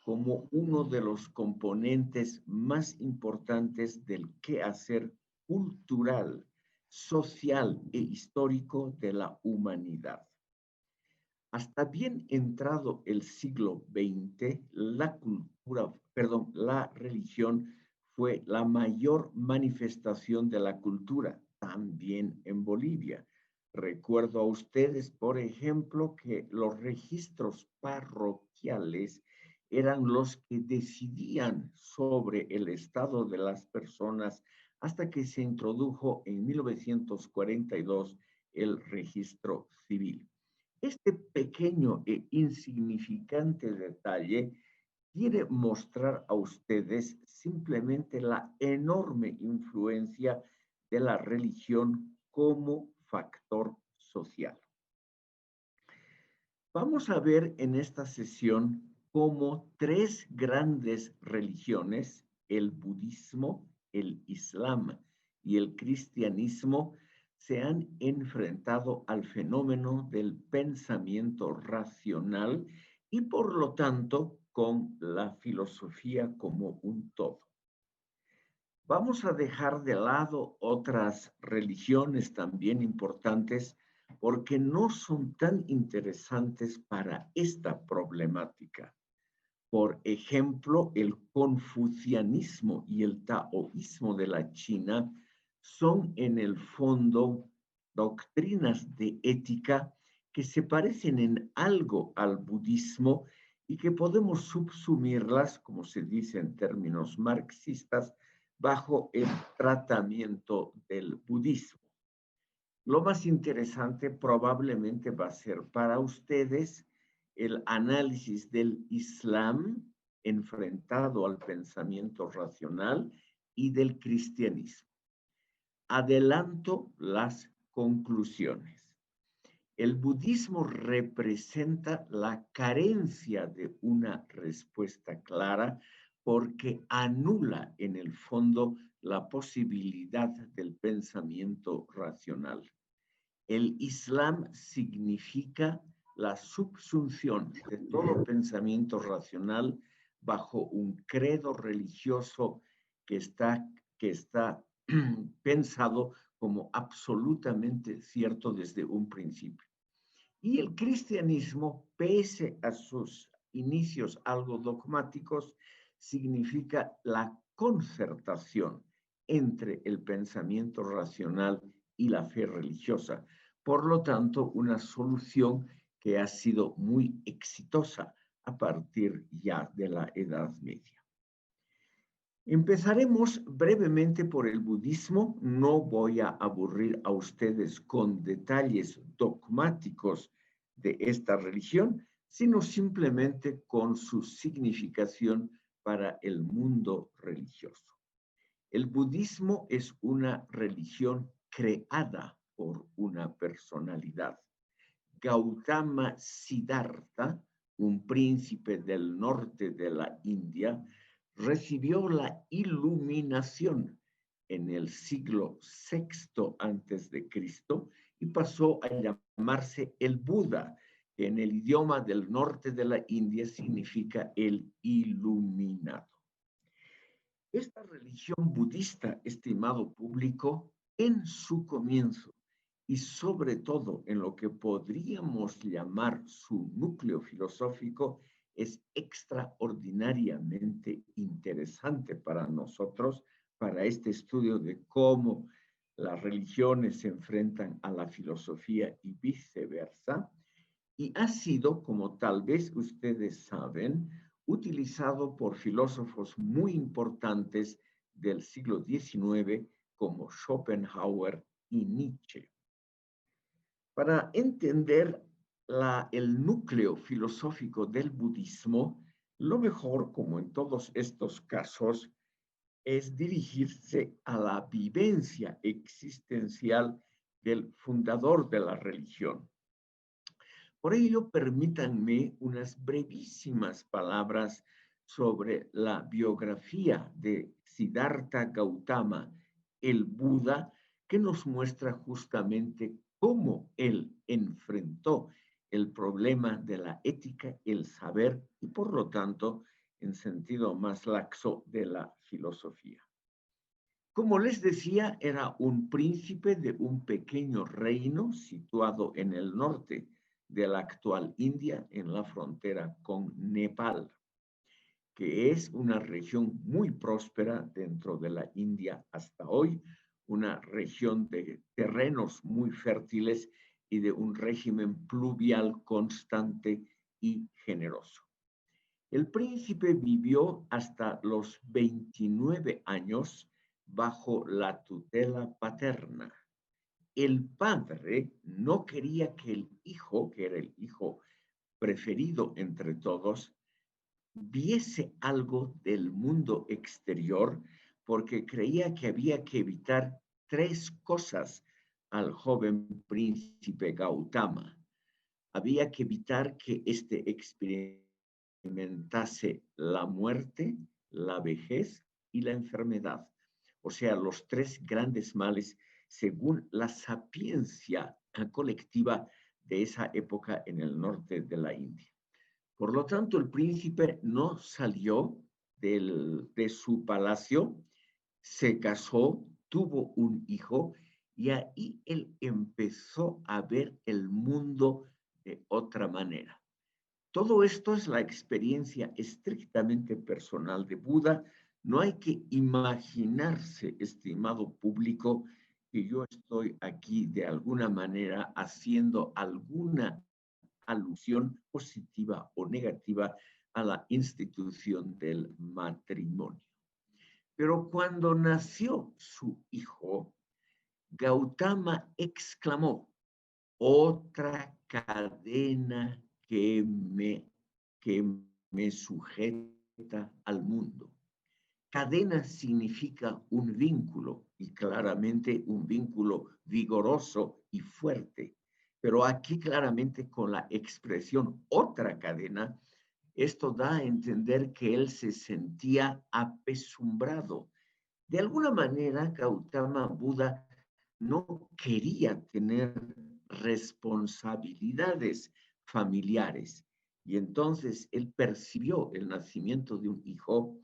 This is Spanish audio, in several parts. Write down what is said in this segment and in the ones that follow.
como uno de los componentes más importantes del quehacer cultural, social e histórico de la humanidad. Hasta bien entrado el siglo XX, la religión fue la mayor manifestación de la cultura, también en Bolivia. Recuerdo a ustedes, por ejemplo, que los registros parroquiales eran los que decidían sobre el estado de las personas hasta que se introdujo en 1942 el registro civil. Este pequeño e insignificante detalle quiere mostrar a ustedes simplemente la enorme influencia de la religión como factor social. Vamos a ver en esta sesión cómo tres grandes religiones, el budismo, el islam y el cristianismo, se han enfrentado al fenómeno del pensamiento racional y por lo tanto con la filosofía como un todo. Vamos a dejar de lado otras religiones también importantes porque no son tan interesantes para esta problemática. Por ejemplo, el confucianismo y el taoísmo de la China son en el fondo doctrinas de ética que se parecen en algo al budismo y que podemos subsumirlas, como se dice en términos marxistas, bajo el tratamiento del budismo. Lo más interesante probablemente va a ser para ustedes el análisis del Islam enfrentado al pensamiento racional y del cristianismo. Adelanto las conclusiones. El budismo representa la carencia de una respuesta clara porque anula en el fondo la posibilidad del pensamiento racional. El Islam significa la subsunción de todo pensamiento racional bajo un credo religioso que está pensado como absolutamente cierto desde un principio. Y el cristianismo, pese a sus inicios algo dogmáticos, significa la concertación entre el pensamiento racional y la fe religiosa. Por lo tanto, una solución que ha sido muy exitosa a partir ya de la Edad Media. Empezaremos brevemente por el budismo. No voy a aburrir a ustedes con detalles dogmáticos de esta religión, sino simplemente con su significación para el mundo religioso. El budismo es una religión creada por una personalidad. Gautama Siddhartha, un príncipe del norte de la India, recibió la iluminación en el siglo VI antes de Cristo y pasó a llamarse el Buda, que en el idioma del norte de la India significa el iluminado. Esta religión budista, estimado público, en su comienzo y sobre todo en lo que podríamos llamar su núcleo filosófico, es extraordinariamente interesante para nosotros, para este estudio de cómo las religiones se enfrentan a la filosofía y viceversa, y ha sido, como tal vez ustedes saben, utilizado por filósofos muy importantes del siglo XIX como Schopenhauer y Nietzsche. Para entender el núcleo filosófico del budismo, lo mejor, como en todos estos casos, es dirigirse a la vivencia existencial del fundador de la religión. Por ello, permítanme unas brevísimas palabras sobre la biografía de Siddhartha Gautama, el Buda, que nos muestra justamente cómo él enfrentó el problema de la ética, el saber y por lo tanto en sentido más laxo de la filosofía. Como les decía, era un príncipe de un pequeño reino situado en el norte de la actual India, en la frontera con Nepal, que es una región muy próspera dentro de la India hasta hoy, una región de terrenos muy fértiles y de un régimen pluvial constante y generoso. El príncipe vivió hasta los 29 años bajo la tutela paterna. El padre no quería que el hijo, que era el hijo preferido entre todos, viese algo del mundo exterior porque creía que había que evitar tres cosas al joven príncipe Gautama. Había que evitar que éste experimentase la muerte, la vejez y la enfermedad. O sea, los tres grandes males según la sapiencia colectiva de esa época en el norte de la India. Por lo tanto, el príncipe no salió de su palacio, se casó, tuvo un hijo y ahí él empezó a ver el mundo de otra manera. Todo esto es la experiencia estrictamente personal de Buda. No hay que imaginarse, estimado público, que yo estoy aquí de alguna manera haciendo alguna alusión positiva o negativa a la institución del matrimonio. Pero cuando nació su hijo, Gautama exclamó: otra cadena que me sujeta al mundo. Cadena significa un vínculo y claramente un vínculo vigoroso y fuerte. Pero aquí claramente con la expresión otra cadena, esto da a entender que él se sentía apesumbrado. De alguna manera, Gautama Buda no quería tener responsabilidades familiares y entonces él percibió el nacimiento de un hijo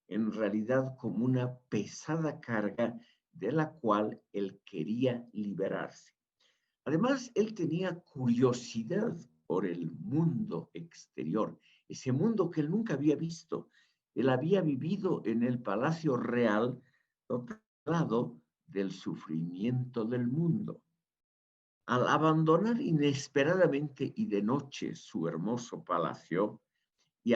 en realidad como una pesada carga de la cual él quería liberarse. Además, él tenía curiosidad por el mundo exterior, ese mundo que él nunca había visto. Él había vivido en el palacio real, lado del sufrimiento del mundo. Al abandonar inesperadamente y de noche su hermoso palacio y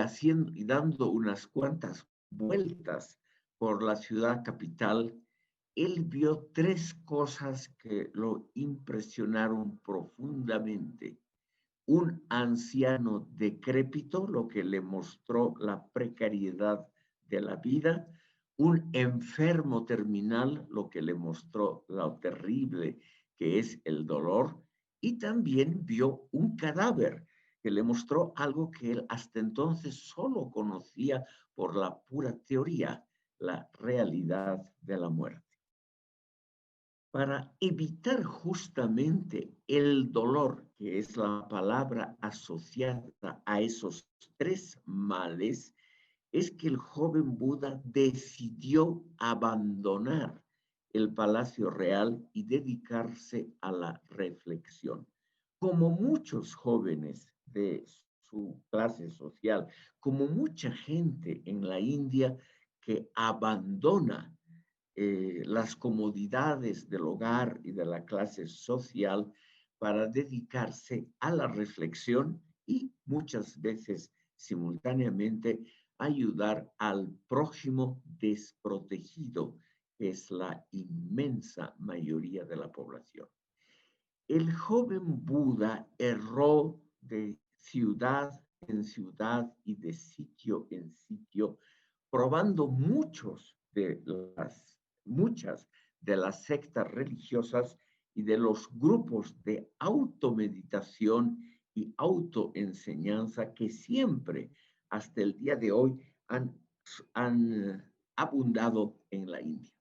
dando unas cuantas vueltas por la ciudad capital, él vio tres cosas que lo impresionaron profundamente. Un anciano decrépito, lo que le mostró la precariedad de la vida; un enfermo terminal, lo que le mostró lo terrible que es el dolor; y también vio un cadáver, que le mostró algo que él hasta entonces solo conocía por la pura teoría, la realidad de la muerte. Para evitar justamente el dolor, que es la palabra asociada a esos tres males, es que el joven Buda decidió abandonar el palacio real y dedicarse a la reflexión. Como muchos jóvenes de su clase social, como mucha gente en la India que abandona las comodidades del hogar y de la clase social para dedicarse a la reflexión y muchas veces simultáneamente ayudar al prójimo desprotegido, que es la inmensa mayoría de la población. El joven Buda erró de ciudad en ciudad y de sitio en sitio, probando muchas de las sectas religiosas y de los grupos de automeditación y autoenseñanza que siempre, hasta el día de hoy, han abundado en la India.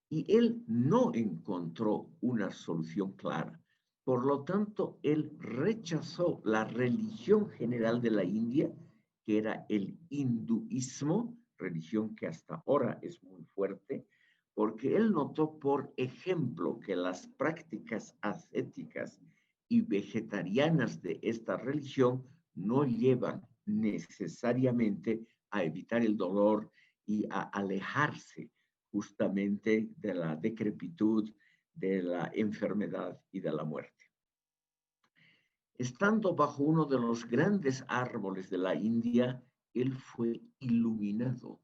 Y él no encontró una solución clara. Por lo tanto, él rechazó la religión general de la India, que era el hinduismo, religión que hasta ahora es muy fuerte, porque él notó, por ejemplo, que las prácticas ascéticas y vegetarianas de esta religión no llevan necesariamente a evitar el dolor y a alejarse justamente de la decrepitud, de la enfermedad y de la muerte. Estando bajo uno de los grandes árboles de la India, él fue iluminado.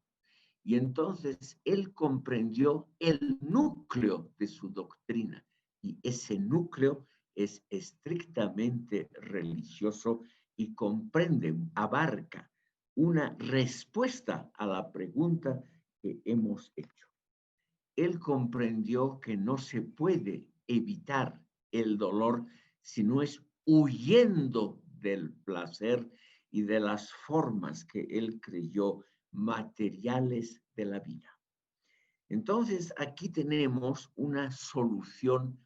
Y entonces él comprendió el núcleo de su doctrina. Y ese núcleo es estrictamente religioso y comprende, abarca una respuesta a la pregunta que hemos hecho. Él comprendió que no se puede evitar el dolor si no es huyendo del placer y de las formas que él creyó materiales de la vida. Entonces, aquí tenemos una solución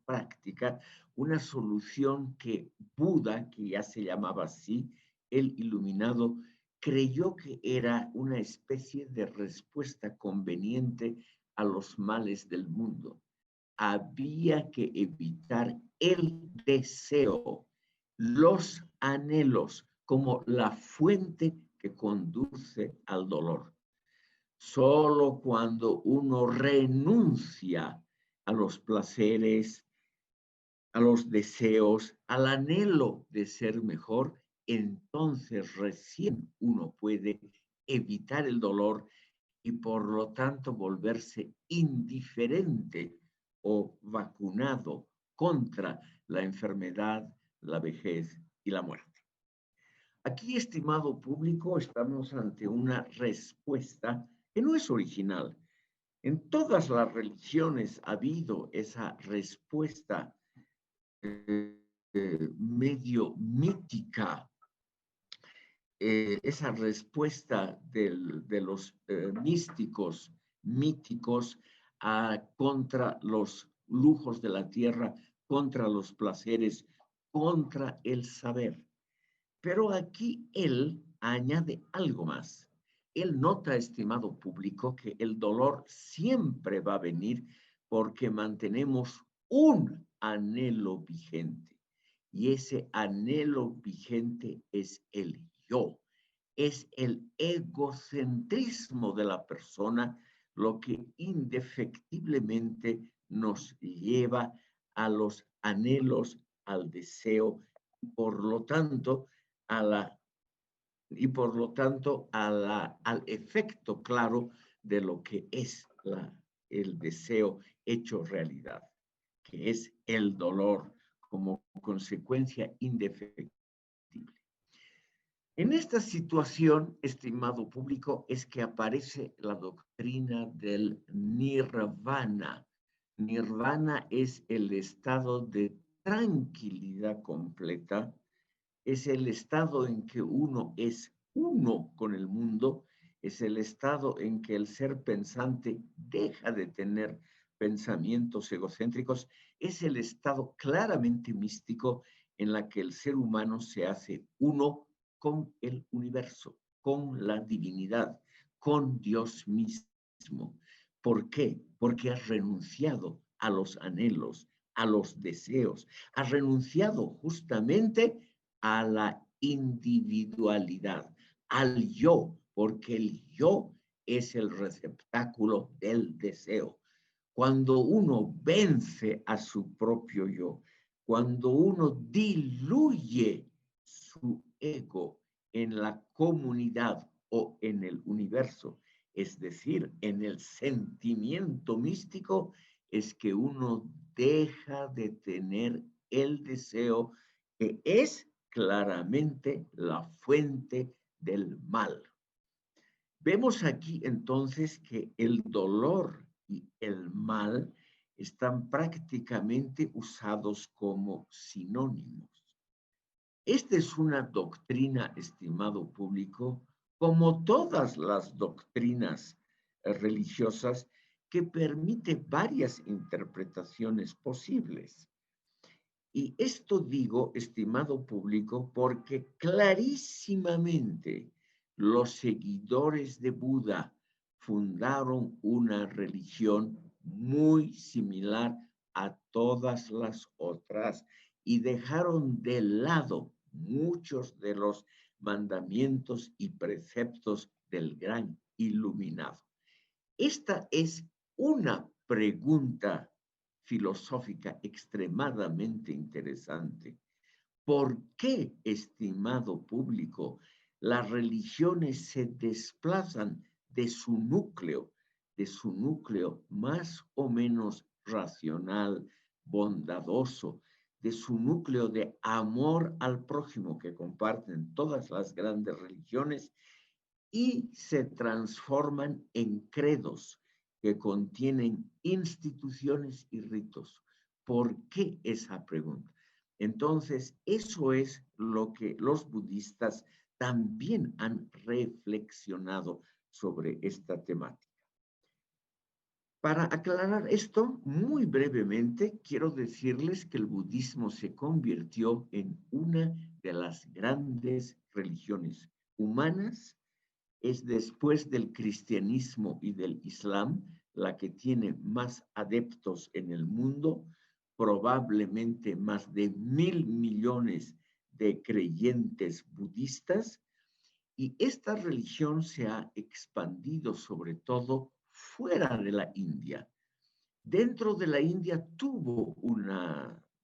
práctica, una solución que Buda, que ya se llamaba así, el iluminado, creyó que era una especie de respuesta conveniente a los males del mundo. Había que evitar el deseo, los anhelos, como la fuente que conduce al dolor. Solo cuando uno renuncia a los placeres, a los deseos, al anhelo de ser mejor, entonces recién uno puede evitar el dolor y por lo tanto volverse indiferente o vacunado contra la enfermedad, la vejez y la muerte. Aquí, estimado público, estamos ante una respuesta que no es original. En todas las religiones ha habido esa respuesta medio mítica, esa respuesta de los místicos, míticos, contra los lujos de la tierra, contra los placeres, contra el saber. Pero aquí él añade algo más. Él nota, estimado público, que el dolor siempre va a venir porque mantenemos un anhelo vigente. Y ese anhelo vigente es el yo, es el egocentrismo de la persona, lo que indefectiblemente nos lleva a los anhelos, al deseo, y por lo tanto, al efecto claro de lo que es el deseo hecho realidad, que es el dolor como consecuencia indefectible. En esta situación, estimado público, es que aparece la doctrina del nirvana. Nirvana es el estado de tranquilidad completa, es el estado en que uno es uno con el mundo, es el estado en que el ser pensante deja de tener pensamientos egocéntricos, es el estado claramente místico en la que el ser humano se hace uno con el universo, con la divinidad, con Dios mismo. ¿Por qué? Porque has renunciado a los anhelos, a los deseos, has renunciado justamente a la individualidad, al yo, porque el yo es el receptáculo del deseo. Cuando uno vence a su propio yo, cuando uno diluye su ego en la comunidad o en el universo, es decir, en el sentimiento místico, es que uno deja de tener el deseo que es claramente la fuente del mal. Vemos aquí entonces que el dolor y el mal están prácticamente usados como sinónimos. Esta es una doctrina, estimado público, como todas las doctrinas religiosas, que permite varias interpretaciones posibles. Y esto digo, estimado público, porque clarísimamente los seguidores de Buda fundaron una religión muy similar a todas las otras y dejaron de lado muchos de los mandamientos y preceptos del gran iluminado. Esta es una pregunta filosófica extremadamente interesante. ¿Por qué, estimado público, las religiones se desplazan de su núcleo más o menos racional, bondadoso, de su núcleo de amor al prójimo que comparten todas las grandes religiones y se transforman en credos que contienen instituciones y ritos? ¿Por qué esa pregunta? Entonces, eso es lo que los budistas también han reflexionado sobre esta temática. Para aclarar esto, muy brevemente, quiero decirles que el budismo se convirtió en una de las grandes religiones humanas. Es después del cristianismo y del islam la que tiene más adeptos en el mundo, probablemente más de 1.000 millones de creyentes budistas, y esta religión se ha expandido sobre todo fuera de la India. Dentro de la India tuvo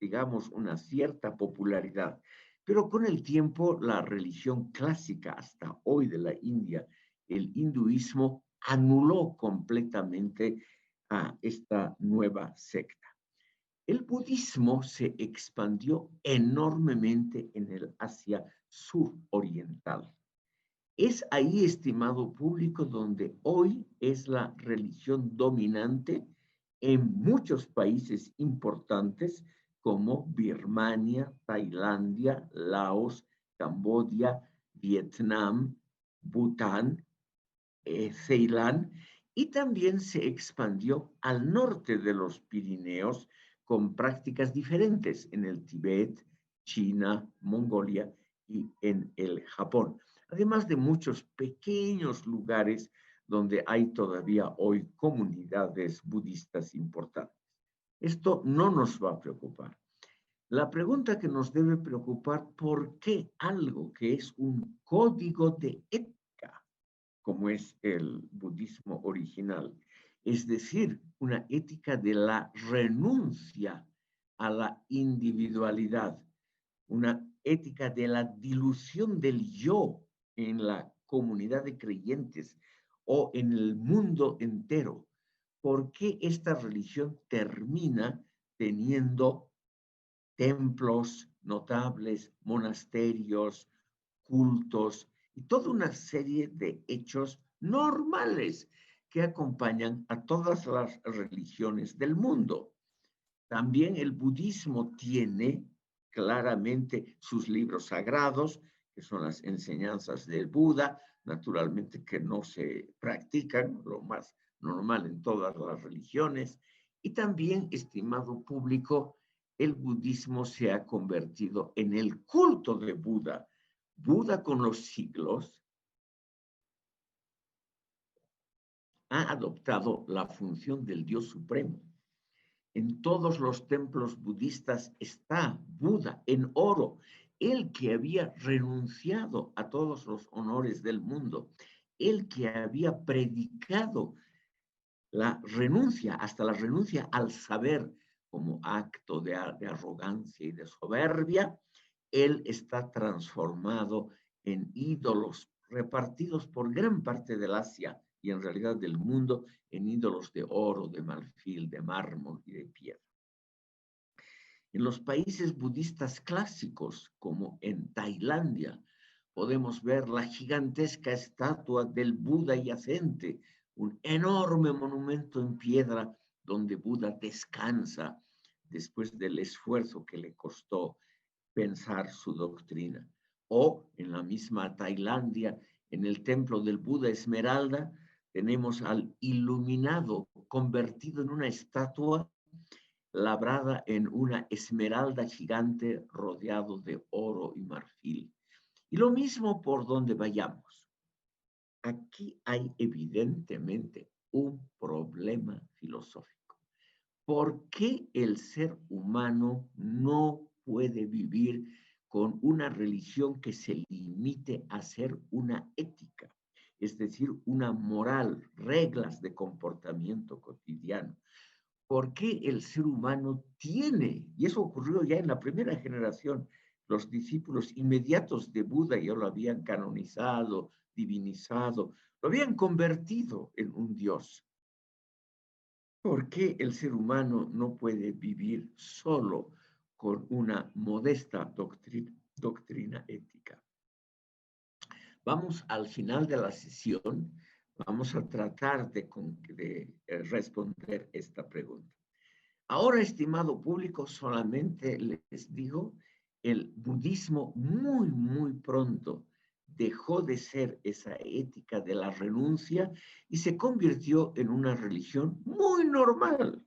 digamos, una cierta popularidad, pero con el tiempo la religión clásica hasta hoy de la India, el hinduismo, anuló completamente a esta nueva secta. El budismo se expandió enormemente en el Asia suroriental. Es ahí, estimado público, donde hoy es la religión dominante en muchos países importantes como Birmania, Tailandia, Laos, Camboya, Vietnam, Bután, Ceilán, y también se expandió al norte de los Pirineos con prácticas diferentes en el Tíbet, China, Mongolia y en el Japón, además de muchos pequeños lugares donde hay todavía hoy comunidades budistas importantes. Esto no nos va a preocupar. La pregunta que nos debe preocupar: ¿por qué algo que es un código de ética, como es el budismo original, es decir, una ética de la renuncia a la individualidad, una ética de la dilución del yo en la comunidad de creyentes o en el mundo entero? ¿Por qué esta religión termina teniendo templos notables, monasterios, cultos y toda una serie de hechos normales que acompañan a todas las religiones del mundo? También el budismo tiene claramente sus libros sagrados, que son las enseñanzas del Buda, naturalmente que no se practican, lo más normal en todas las religiones. Y también, estimado público, el budismo se ha convertido en el culto de Buda. Buda con los siglos ha adoptado la función del Dios supremo. En todos los templos budistas está Buda en oro, el que había renunciado a todos los honores del mundo, el que había predicado la renuncia, hasta la renuncia al saber como acto de arrogancia y de soberbia. Él está transformado en ídolos repartidos por gran parte del Asia y en realidad del mundo, en ídolos de oro, de marfil, de mármol y de piedra. En los países budistas clásicos, como en Tailandia, podemos ver la gigantesca estatua del Buda yacente, un enorme monumento en piedra donde Buda descansa después del esfuerzo que le costó pensar su doctrina. O en la misma Tailandia, en el templo del Buda Esmeralda, tenemos al iluminado convertido en una estatua labrada en una esmeralda gigante rodeado de oro y marfil. Y lo mismo por donde vayamos. Aquí hay evidentemente un problema filosófico. ¿Por qué el ser humano no puede vivir con una religión que se limite a ser una ética? Es decir, una moral, reglas de comportamiento cotidiano. ¿Por qué el ser humano tiene, y eso ocurrió ya en la primera generación, los discípulos inmediatos de Buda ya lo habían canonizado, divinizado, lo habían convertido en un dios? ¿Por qué el ser humano no puede vivir solo con una modesta doctrina ética? Vamos al final de la sesión, vamos a tratar de responder esta pregunta. Ahora, estimado público, solamente les digo, el budismo muy pronto dejó de ser esa ética de la renuncia y se convirtió en una religión muy normal,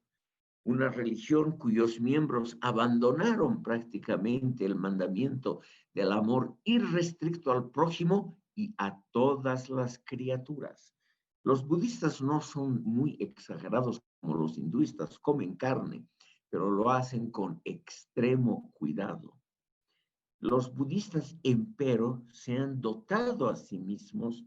una religión cuyos miembros abandonaron prácticamente el mandamiento del amor irrestricto al prójimo y a todas las criaturas. Los budistas no son muy exagerados como los hinduistas, comen carne, pero lo hacen con extremo cuidado. Los budistas, empero, se han dotado a sí mismos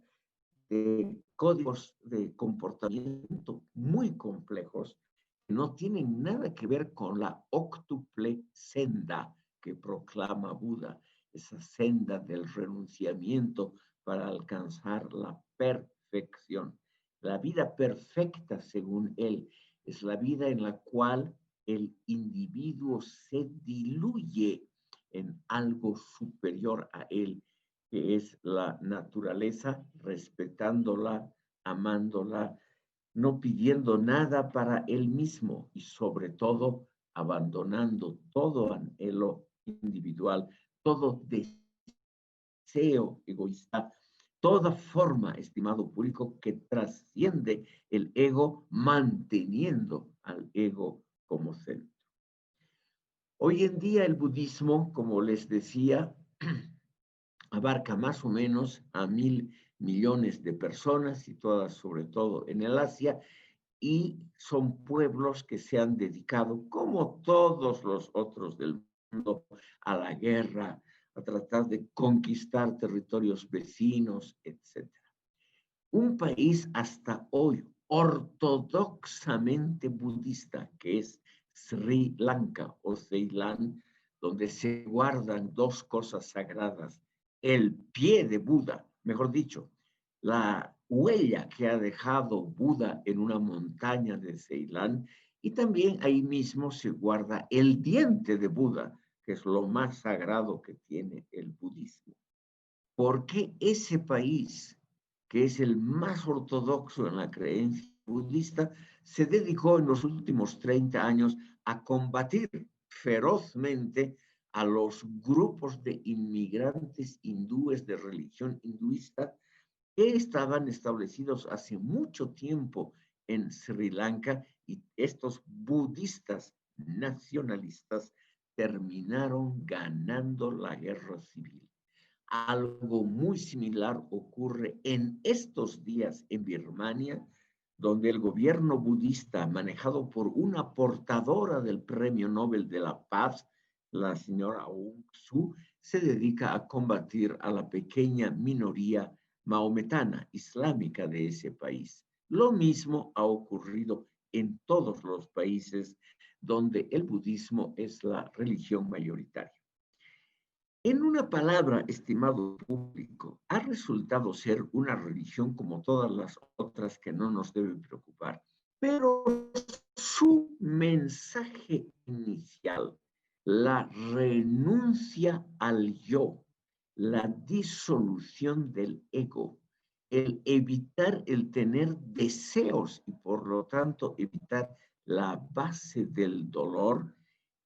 de códigos de comportamiento muy complejos que no tienen nada que ver con la óctuple senda que proclama Buda, esa senda del renunciamiento para alcanzar la perfección. La vida perfecta, según él, es la vida en la cual el individuo se diluye en algo superior a él, que es la naturaleza, respetándola, amándola, no pidiendo nada para él mismo y sobre todo abandonando todo anhelo individual, todo deseo egoísta, toda forma, estimado público, que trasciende el ego, manteniendo al ego como centro. Hoy en día el budismo, como les decía, abarca más o menos a 1.000 millones de personas, situadas sobre todo en el Asia, y son pueblos que se han dedicado, como todos los otros del mundo, a la guerra, a tratar de conquistar territorios vecinos, etc. Un país hasta hoy ortodoxamente budista, que es Sri Lanka o Ceilán, donde se guardan dos cosas sagradas: el pie de Buda, mejor dicho, la huella que ha dejado Buda en una montaña de Ceilán, y también ahí mismo se guarda el diente de Buda, que es lo más sagrado que tiene el budismo. ¿Por qué ese país, que es el más ortodoxo en la creencia budista, se dedicó en los últimos 30 años a combatir ferozmente a los grupos de inmigrantes hindúes de religión hinduista que estaban establecidos hace mucho tiempo en Sri Lanka, y estos budistas nacionalistas terminaron ganando la guerra civil? Algo muy similar ocurre en estos días en Birmania, donde el gobierno budista, manejado por una portadora del Premio Nobel de la Paz, la señora Aung Suu, se dedica a combatir a la pequeña minoría maometana islámica de ese país. Lo mismo ha ocurrido en todos los países donde el budismo es la religión mayoritaria. En una palabra, estimado público, ha resultado ser una religión como todas las otras que no nos debe preocupar, pero su mensaje inicial, la renuncia al yo, la disolución del ego, el evitar el tener deseos y por lo tanto evitar la base del dolor,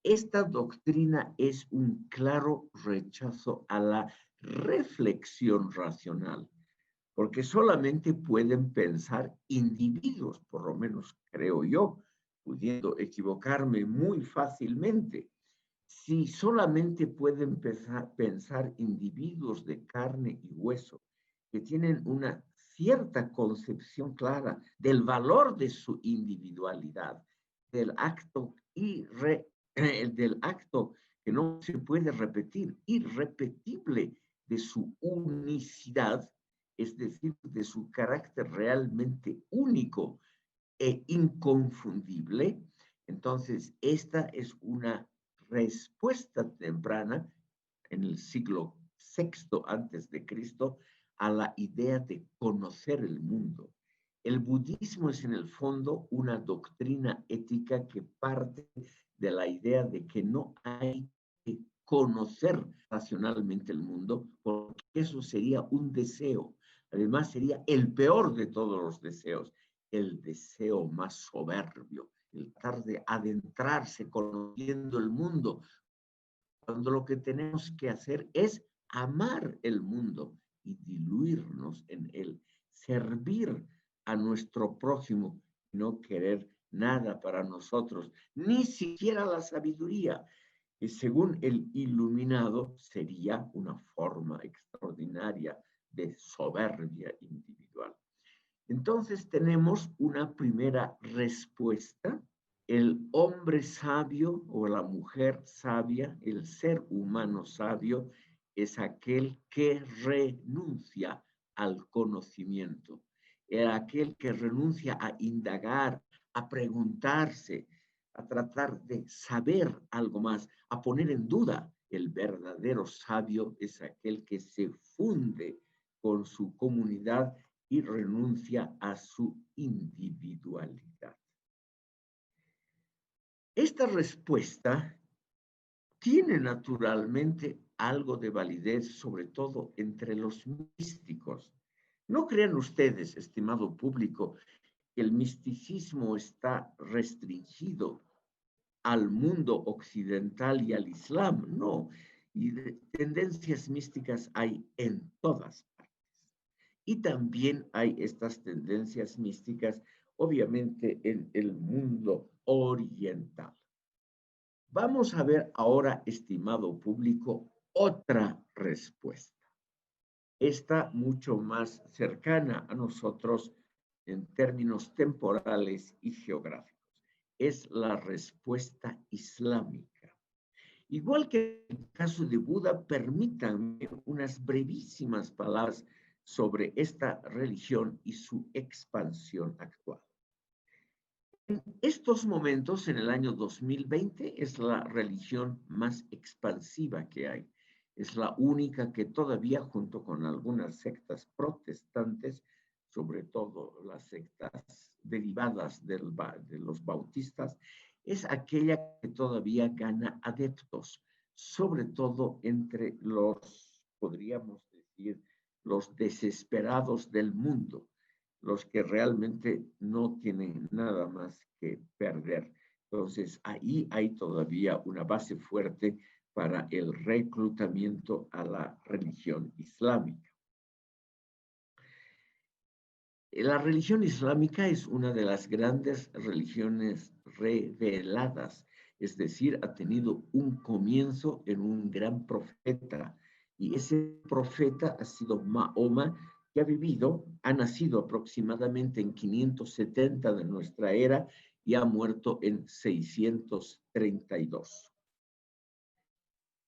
esta doctrina es un claro rechazo a la reflexión racional, porque solamente pueden pensar individuos, por lo menos creo yo, pudiendo equivocarme muy fácilmente. Si solamente pueden pensar individuos de carne y hueso que tienen una cierta concepción clara del valor de su individualidad, del acto, del acto que no se puede repetir, irrepetible de su unicidad, es decir, de su carácter realmente único e inconfundible, entonces esta es una respuesta temprana en el siglo sexto antes de Cristo a la idea de conocer el mundo. El budismo es en el fondo una doctrina ética que parte de la idea de que no hay que conocer racionalmente el mundo, porque eso sería un deseo. Además, sería el peor de todos los deseos, el deseo más soberbio, el tratar de adentrarse conociendo el mundo, cuando lo que tenemos que hacer es amar el mundo y diluirnos en él, servir a nuestro prójimo, no querer nada para nosotros, ni siquiera la sabiduría, que según el iluminado sería una forma extraordinaria de soberbia individual. Entonces tenemos una primera respuesta. El hombre sabio o la mujer sabia, el ser humano sabio, es aquel que renuncia al conocimiento, es aquel que renuncia a indagar, a preguntarse, a tratar de saber algo más, a poner en duda. El verdadero sabio es aquel que se funde con su comunidad y renuncia a su individualidad. Esta respuesta tiene naturalmente algo de validez, sobre todo entre los místicos. No crean ustedes, estimado público, que el misticismo está restringido al mundo occidental y al Islam, no. Y tendencias místicas hay en todas partes. Y también hay estas tendencias místicas, obviamente, en el mundo oriental. Vamos a ver ahora, estimado público, otra respuesta. Esta mucho más cercana a nosotros en términos temporales y geográficos. Es la respuesta islámica. Igual que en el caso de Buda, permítanme unas brevísimas palabras sobre esta religión y su expansión actual. En estos momentos, en el año 2020, es la religión más expansiva que hay. Es la única que todavía, junto con algunas sectas protestantes, sobre todo las sectas derivadas de los bautistas, es aquella que todavía gana adeptos, sobre todo entre los, podríamos decir, los desesperados del mundo, los que realmente no tienen nada más que perder. Entonces, ahí hay todavía una base fuerte para el reclutamiento a la religión islámica. La religión islámica es una de las grandes religiones reveladas, es decir, ha tenido un comienzo en un gran profeta, y ese profeta ha sido Mahoma, que ha nacido aproximadamente en 570 de nuestra era y ha muerto en 632.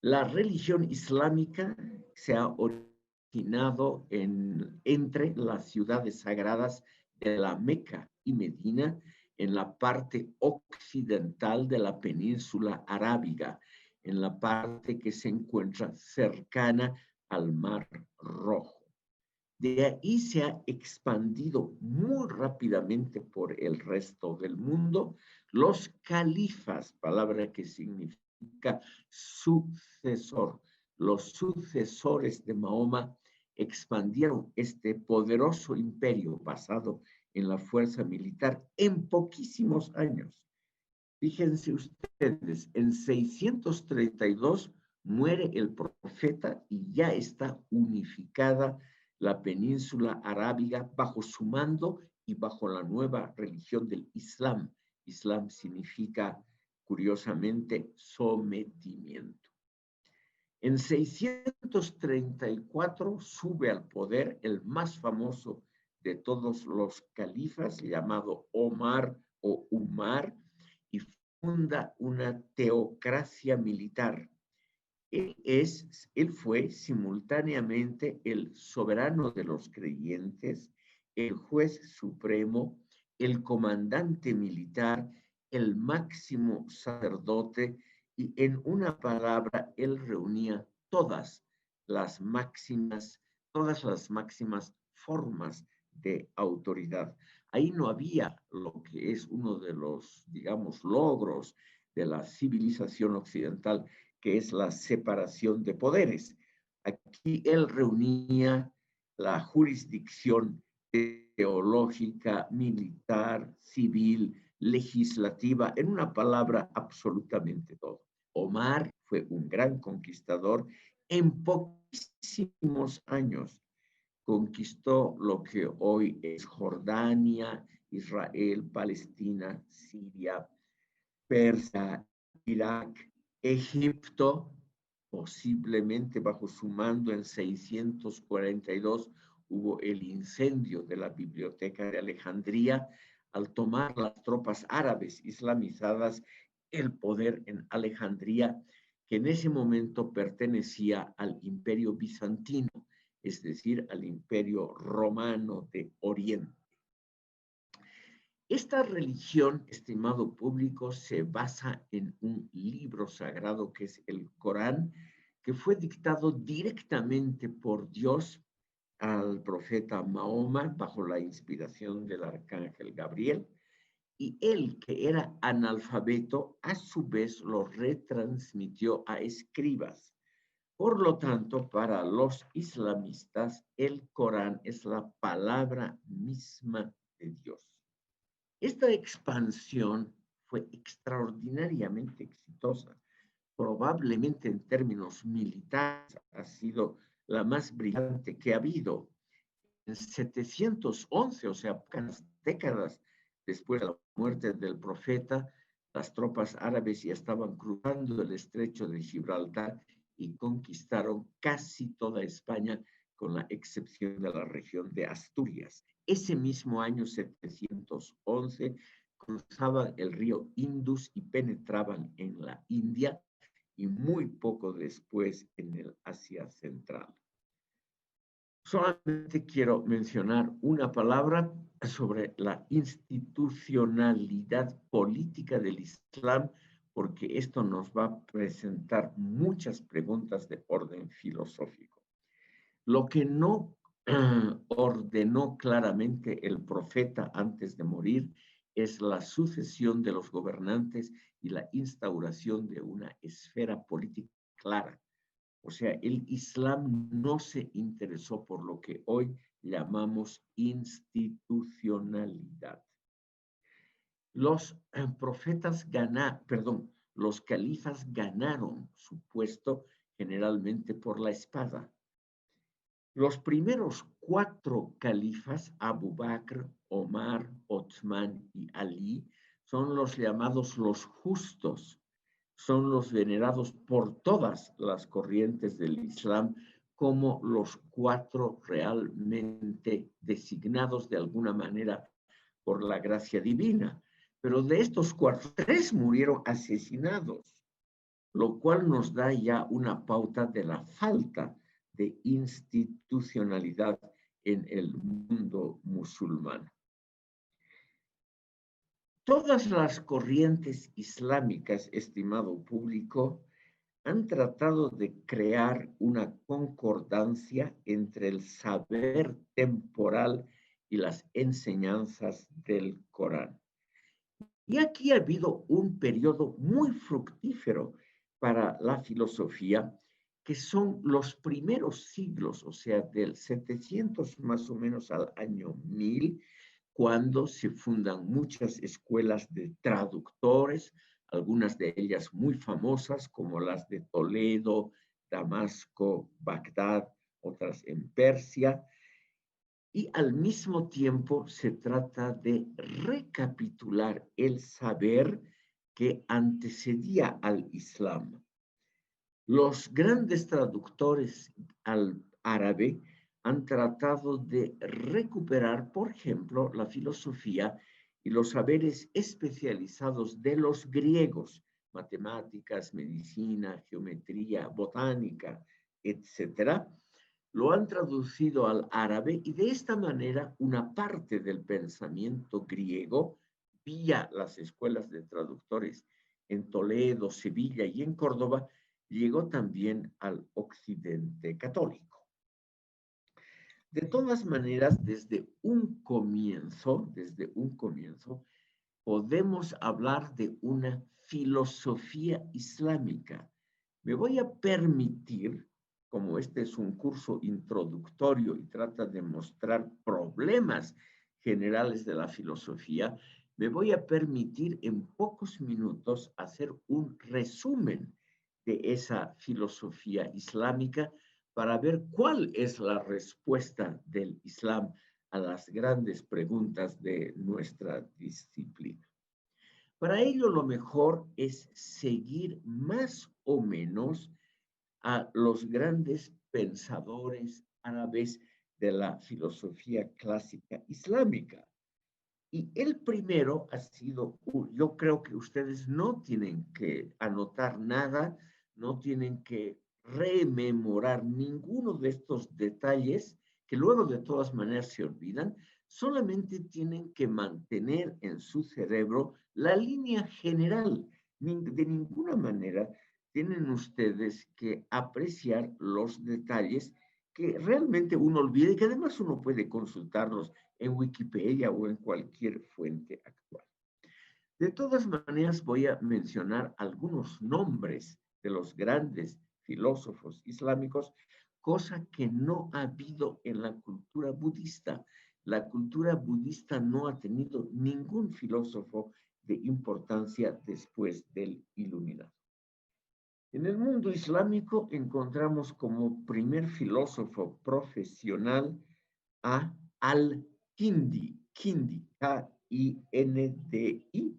La religión islámica se ha originado entre las ciudades sagradas de la Meca y Medina, en la parte occidental de la península arábiga, en la parte que se encuentra cercana al Mar Rojo. De ahí se ha expandido muy rápidamente por el resto del mundo. Los califas, palabra que significa sucesor, los sucesores de Mahoma expandieron este poderoso imperio basado en la fuerza militar en poquísimos años. Fíjense ustedes, en 632 muere el profeta y ya está unificada la península arábiga bajo su mando y bajo la nueva religión del Islam, Islam significa, curiosamente, sometimiento. En 634 sube al poder el más famoso de todos los califas, llamado Omar o Umar, y funda una teocracia militar. Él fue simultáneamente el soberano de los creyentes, el juez supremo, el comandante militar, el máximo sacerdote, y en una palabra, él reunía todas las máximas formas de autoridad. Ahí no había lo que es uno de los, digamos, logros de la civilización occidental, que es la separación de poderes. Aquí él reunía la jurisdicción teológica, militar, civil, legislativa, en una palabra, absolutamente todo. Omar fue un gran conquistador. En poquísimos años conquistó lo que hoy es Jordania, Israel, Palestina, Siria, Persia, Irak, Egipto, posiblemente bajo su mando en 642 hubo el incendio de la biblioteca de Alejandría al tomar las tropas árabes islamizadas el poder en Alejandría, que en ese momento pertenecía al imperio bizantino, es decir, al imperio romano de Oriente. Esta religión, estimado público, se basa en un libro sagrado que es el Corán, que fue dictado directamente por Dios al profeta Mahoma bajo la inspiración del arcángel Gabriel, y él, que era analfabeto, a su vez lo retransmitió a escribas. Por lo tanto, para los islamistas, el Corán es la palabra misma de Dios. Esta expansión fue extraordinariamente exitosa. Probablemente en términos militares ha sido la más brillante que ha habido. En 711, o sea, pocas décadas después de la muerte del profeta, las tropas árabes ya estaban cruzando el estrecho de Gibraltar y conquistaron casi toda España, con la excepción de la región de Asturias. Ese mismo año 711 cruzaban el río Indus y penetraban en la India, y muy poco después en el Asia Central. Solamente quiero mencionar una palabra sobre la institucionalidad política del Islam, porque esto nos va a presentar muchas preguntas de orden filosófico. Lo que no ordenó claramente el profeta antes de morir es la sucesión de los gobernantes y la instauración de una esfera política clara. O sea, el Islam no se interesó por lo que hoy llamamos institucionalidad. Los los califas ganaron su puesto generalmente por la espada. Los primeros 4 califas, Abu Bakr, Omar, Othman y Ali, son los llamados los justos. Son los venerados por todas las corrientes del Islam como los 4 realmente designados de alguna manera por la gracia divina. Pero de estos 4, 3 murieron asesinados, lo cual nos da ya una pauta de la falta de institucionalidad en el mundo musulmán. Todas las corrientes islámicas, estimado público, han tratado de crear una concordancia entre el saber temporal y las enseñanzas del Corán. Y aquí ha habido un periodo muy fructífero para la filosofía, que son los primeros siglos, o sea, del 700 más o menos al año 1000, cuando se fundan muchas escuelas de traductores, algunas de ellas muy famosas, como las de Toledo, Damasco, Bagdad, otras en Persia. y al mismo tiempo se trata de recapitular el saber que antecedía al Islam. Los grandes traductores al árabe han tratado de recuperar, por ejemplo, la filosofía y los saberes especializados de los griegos, matemáticas, medicina, geometría, botánica, etcétera. Lo han traducido al árabe y de esta manera una parte del pensamiento griego, vía las escuelas de traductores en Toledo, Sevilla y en Córdoba, llegó también al occidente católico. De todas maneras, desde un comienzo, podemos hablar de una filosofía islámica. Me voy a permitir, como este es un curso introductorio y trata de mostrar problemas generales de la filosofía, me voy a permitir en pocos minutos hacer un resumen de esa filosofía islámica para ver cuál es la respuesta del Islam a las grandes preguntas de nuestra disciplina. Para ello, lo mejor es seguir más o menos a los grandes pensadores árabes de la filosofía clásica islámica. Y el primero ha sido, yo creo que ustedes no tienen que anotar nada, no tienen que rememorar ninguno de estos detalles que luego de todas maneras se olvidan, solamente tienen que mantener en su cerebro la línea general. De ninguna manera tienen ustedes que apreciar los detalles que realmente uno olvida y que además uno puede consultarlos en Wikipedia o en cualquier fuente actual. De todas maneras, voy a mencionar algunos nombres de los grandes filósofos islámicos, cosa que no ha habido en la cultura budista. La cultura budista no ha tenido ningún filósofo de importancia después del iluminado. En el mundo islámico encontramos como primer filósofo profesional a Al-Kindi, K-I-N-D-I,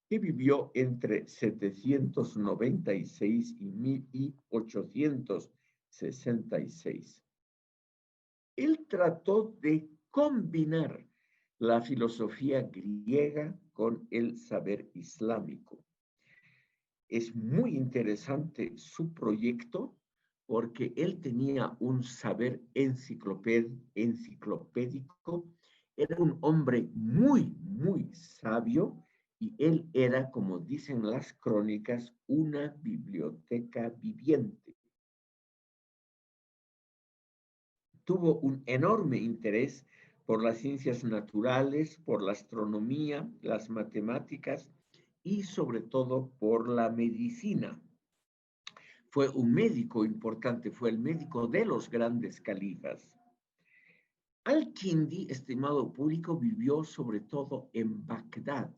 que vivió entre 796 y 1866. Él trató de combinar la filosofía griega con el saber islámico. Es muy interesante su proyecto porque él tenía un saber enciclopédico, era un hombre muy sabio y él era, como dicen las crónicas, una biblioteca viviente. Tuvo un enorme interés por las ciencias naturales, por la astronomía, las matemáticas y sobre todo por la medicina. Fue un médico importante, fue el médico de los grandes califas. Al-Kindi, estimado público, vivió sobre todo en Bagdad.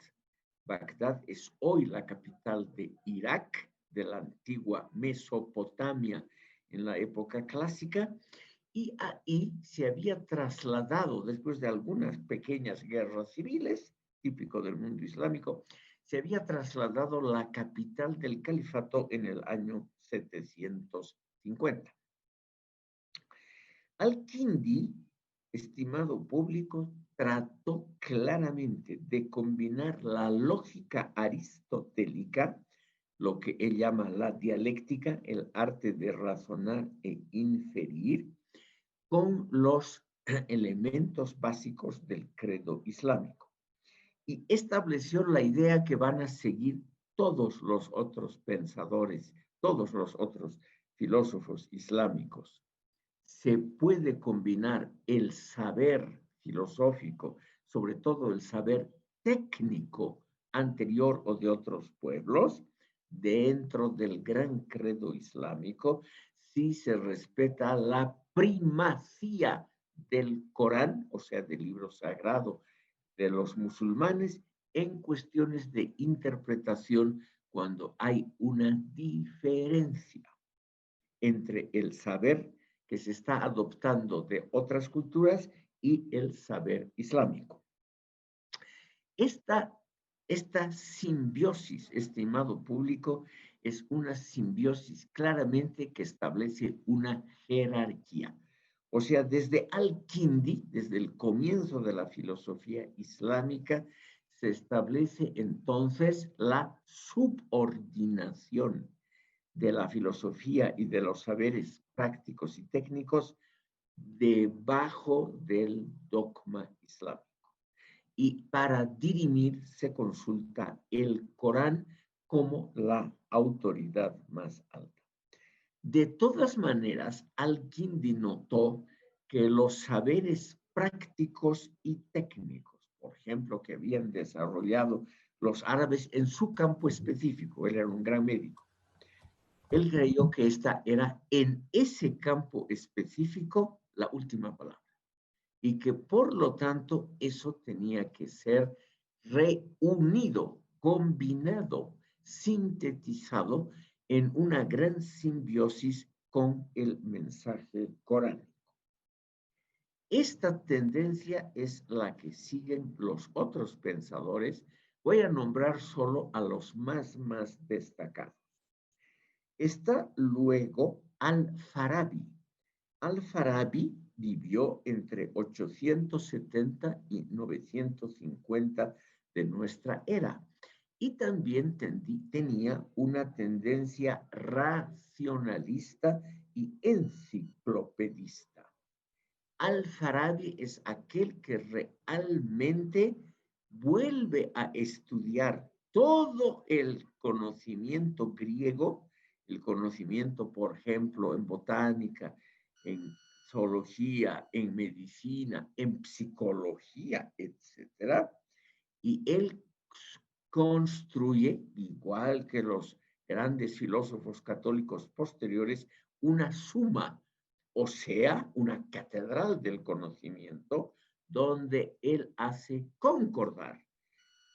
Bagdad es hoy la capital de Irak, de la antigua Mesopotamia en la época clásica, y ahí se había trasladado, después de algunas pequeñas guerras civiles, típico del mundo islámico, se había trasladado la capital del califato en el año 750. Al-Kindi, estimado público, trató claramente de combinar la lógica aristotélica, lo que él llama la dialéctica, el arte de razonar e inferir, con los elementos básicos del credo islámico. Y estableció la idea que van a seguir todos los otros pensadores, todos los otros filósofos islámicos. Se puede combinar el saber filosófico, sobre todo el saber técnico anterior o de otros pueblos, dentro del gran credo islámico, si se respeta la primacía del Corán, o sea, del libro sagrado de los musulmanes, en cuestiones de interpretación cuando hay una diferencia entre el saber que se está adoptando de otras culturas y el saber islámico. Esta simbiosis, estimado público, es una simbiosis claramente que establece una jerarquía. O sea, desde Al-Kindi, desde el comienzo de la filosofía islámica, se establece entonces la subordinación de la filosofía y de los saberes prácticos y técnicos debajo del dogma islámico. Y para dirimir se consulta el Corán como la autoridad más alta. De todas maneras, Al-Kindi notó que los saberes prácticos y técnicos, por ejemplo, que habían desarrollado los árabes en su campo específico, él era un gran médico, él creyó que esta era en ese campo específico la última palabra y que por lo tanto eso tenía que ser reunido, combinado, sintetizado en una gran simbiosis con el mensaje coránico. Esta tendencia es la que siguen los otros pensadores. Voy a nombrar solo a los más destacados. Está luego Al-Farabi. Al-Farabi vivió entre 870 y 950 de nuestra era y también tenía una tendencia racionalista y enciclopedista. Al-Farabi es aquel que realmente vuelve a estudiar todo el conocimiento griego, el conocimiento, por ejemplo, en botánica, en zoología, en medicina, en psicología, etcétera, y él construye, igual que los grandes filósofos católicos posteriores, una suma, o sea, una catedral del conocimiento, donde él hace concordar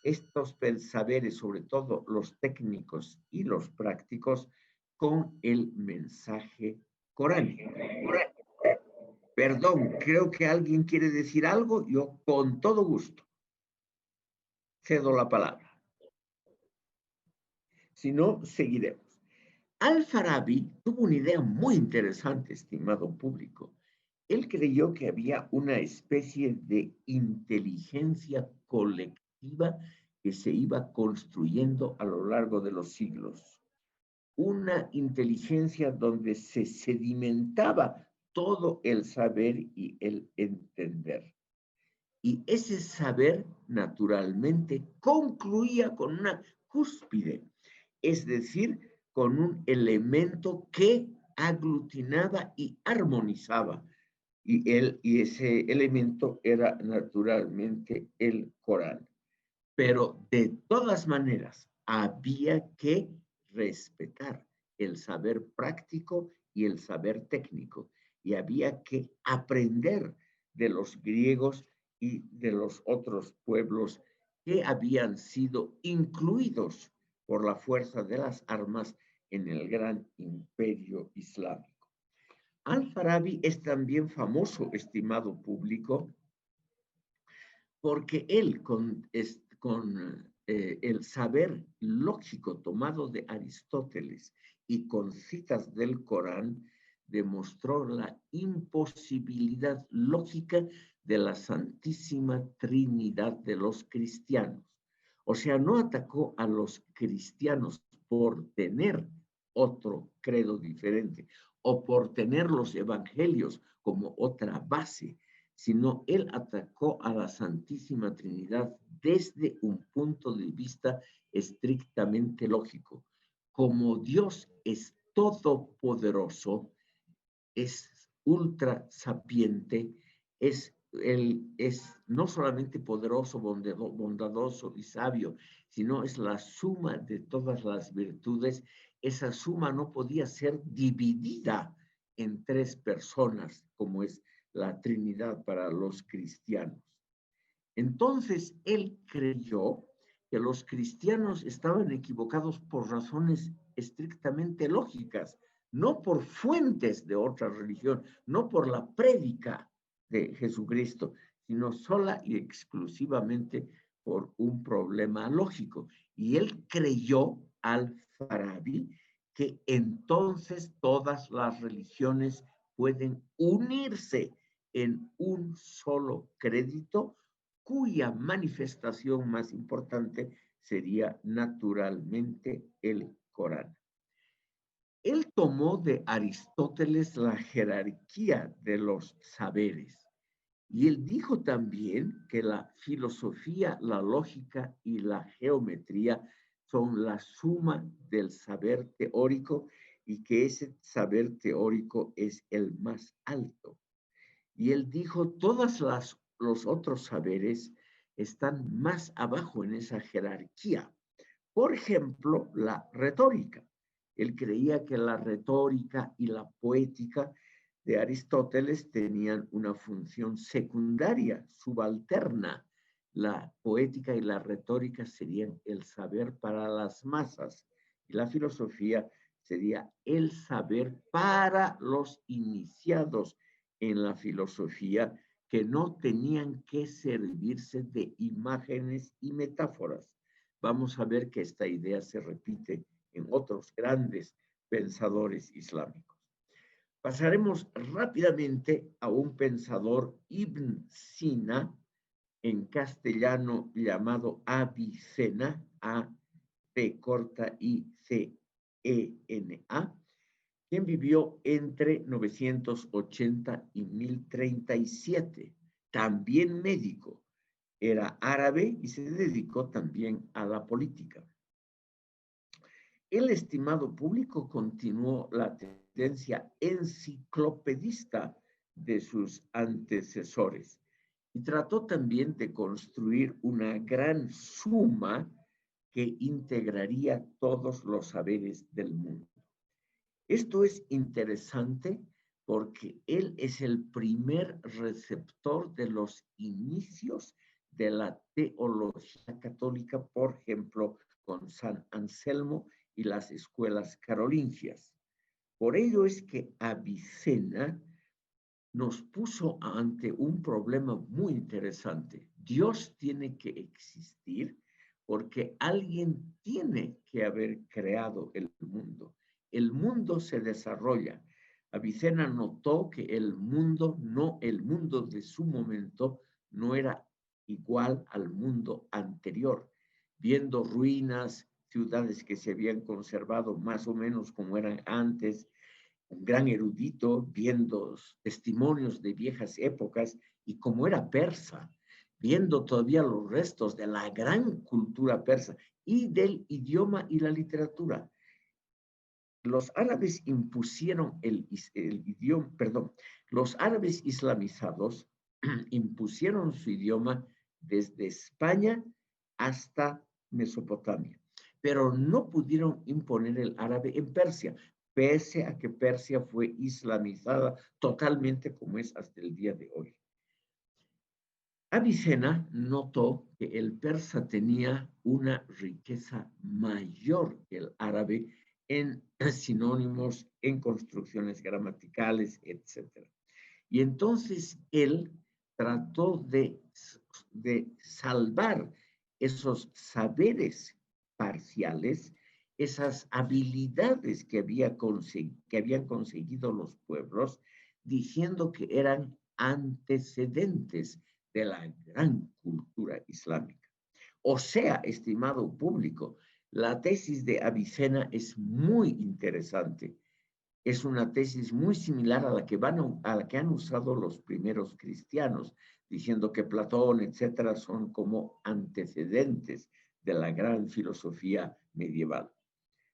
estos saberes, sobre todo los técnicos y los prácticos, con el mensaje coránico. Perdón, creo que alguien quiere decir algo, yo con todo gusto cedo la palabra. Si no, seguiremos. Al-Farabi tuvo una idea muy interesante, estimado público. Él creyó que había una especie de inteligencia colectiva que se iba construyendo a lo largo de los siglos. Una inteligencia donde se sedimentaba todo el saber y el entender. Y ese saber, naturalmente, concluía con una cúspide, es decir, con un elemento que aglutinaba y armonizaba. Y ese elemento era naturalmente el Corán. Pero de todas maneras, había que respetar el saber práctico y el saber técnico. Y había que aprender de los griegos y de los otros pueblos que habían sido incluidos por la fuerza de las armas en el gran imperio islámico. Al-Farabi es también famoso, estimado público, porque él con el saber lógico tomado de Aristóteles y con citas del Corán, demostró la imposibilidad lógica de la Santísima Trinidad de los cristianos. O sea, no atacó a los cristianos por tener otro credo diferente o por tener los evangelios como otra base, sino él atacó a la Santísima Trinidad desde un punto de vista estrictamente lógico. Como Dios es todopoderoso, es ultra sapiente, es no solamente poderoso, bondadoso y sabio, sino es la suma de todas las virtudes. Esa suma no podía ser dividida en tres personas, como es la Trinidad para los cristianos. Entonces, él creyó que los cristianos estaban equivocados por razones estrictamente lógicas, no por fuentes de otra religión, no por la prédica de Jesucristo, sino sola y exclusivamente por un problema lógico. Y él creyó al Farabi que entonces todas las religiones pueden unirse en un solo crédito, cuya manifestación más importante sería naturalmente el Corán. Él tomó de Aristóteles la jerarquía de los saberes y él dijo también que la filosofía, la lógica y la geometría son la suma del saber teórico y que ese saber teórico es el más alto. Y él dijo, los otros saberes están más abajo en esa jerarquía. Por ejemplo, la retórica. Él creía que la retórica y la poética de Aristóteles tenían una función secundaria, subalterna. La poética y la retórica serían el saber para las masas y la filosofía sería el saber para los iniciados en la filosofía que no tenían que servirse de imágenes y metáforas. Vamos a ver que esta idea se repite en otros grandes pensadores islámicos. Pasaremos rápidamente a un pensador Ibn Sina, en castellano llamado Avicena, A-P corta I-C-E-N-A, quien vivió entre 980 y 1037, también médico. Era árabe y se dedicó también a la política. El estimado público continuó la tendencia enciclopedista de sus antecesores y trató también de construir una gran suma que integraría todos los saberes del mundo. Esto es interesante porque él es el primer receptor de los inicios de la teología católica, por ejemplo, con San Anselmo y las escuelas carolingias. Por ello es que Avicena nos puso ante un problema muy interesante. Dios tiene que existir porque alguien tiene que haber creado el mundo. El mundo se desarrolla. Avicena notó que el mundo de su momento, no era igual al mundo anterior. Viendo ruinas, ciudades que se habían conservado más o menos como eran antes, un gran erudito, viendo testimonios de viejas épocas y como era persa, viendo todavía los restos de la gran cultura persa y del idioma y la literatura. Los árabes impusieron el idioma, perdón, los árabes islamizados impusieron su idioma desde España hasta Mesopotamia, pero no pudieron imponer el árabe en Persia, pese a que Persia fue islamizada totalmente como es hasta el día de hoy. Avicena notó que el persa tenía una riqueza mayor que el árabe en sinónimos, en construcciones gramaticales, etc. Y entonces él trató de salvar esos saberes parciales, esas habilidades que habían conseguido los pueblos, diciendo que eran antecedentes de la gran cultura islámica. O sea, estimado público, la tesis de Avicena es muy interesante. Es una tesis muy similar a la que han usado los primeros cristianos, diciendo que Platón, etcétera, son como antecedentes de la gran filosofía medieval.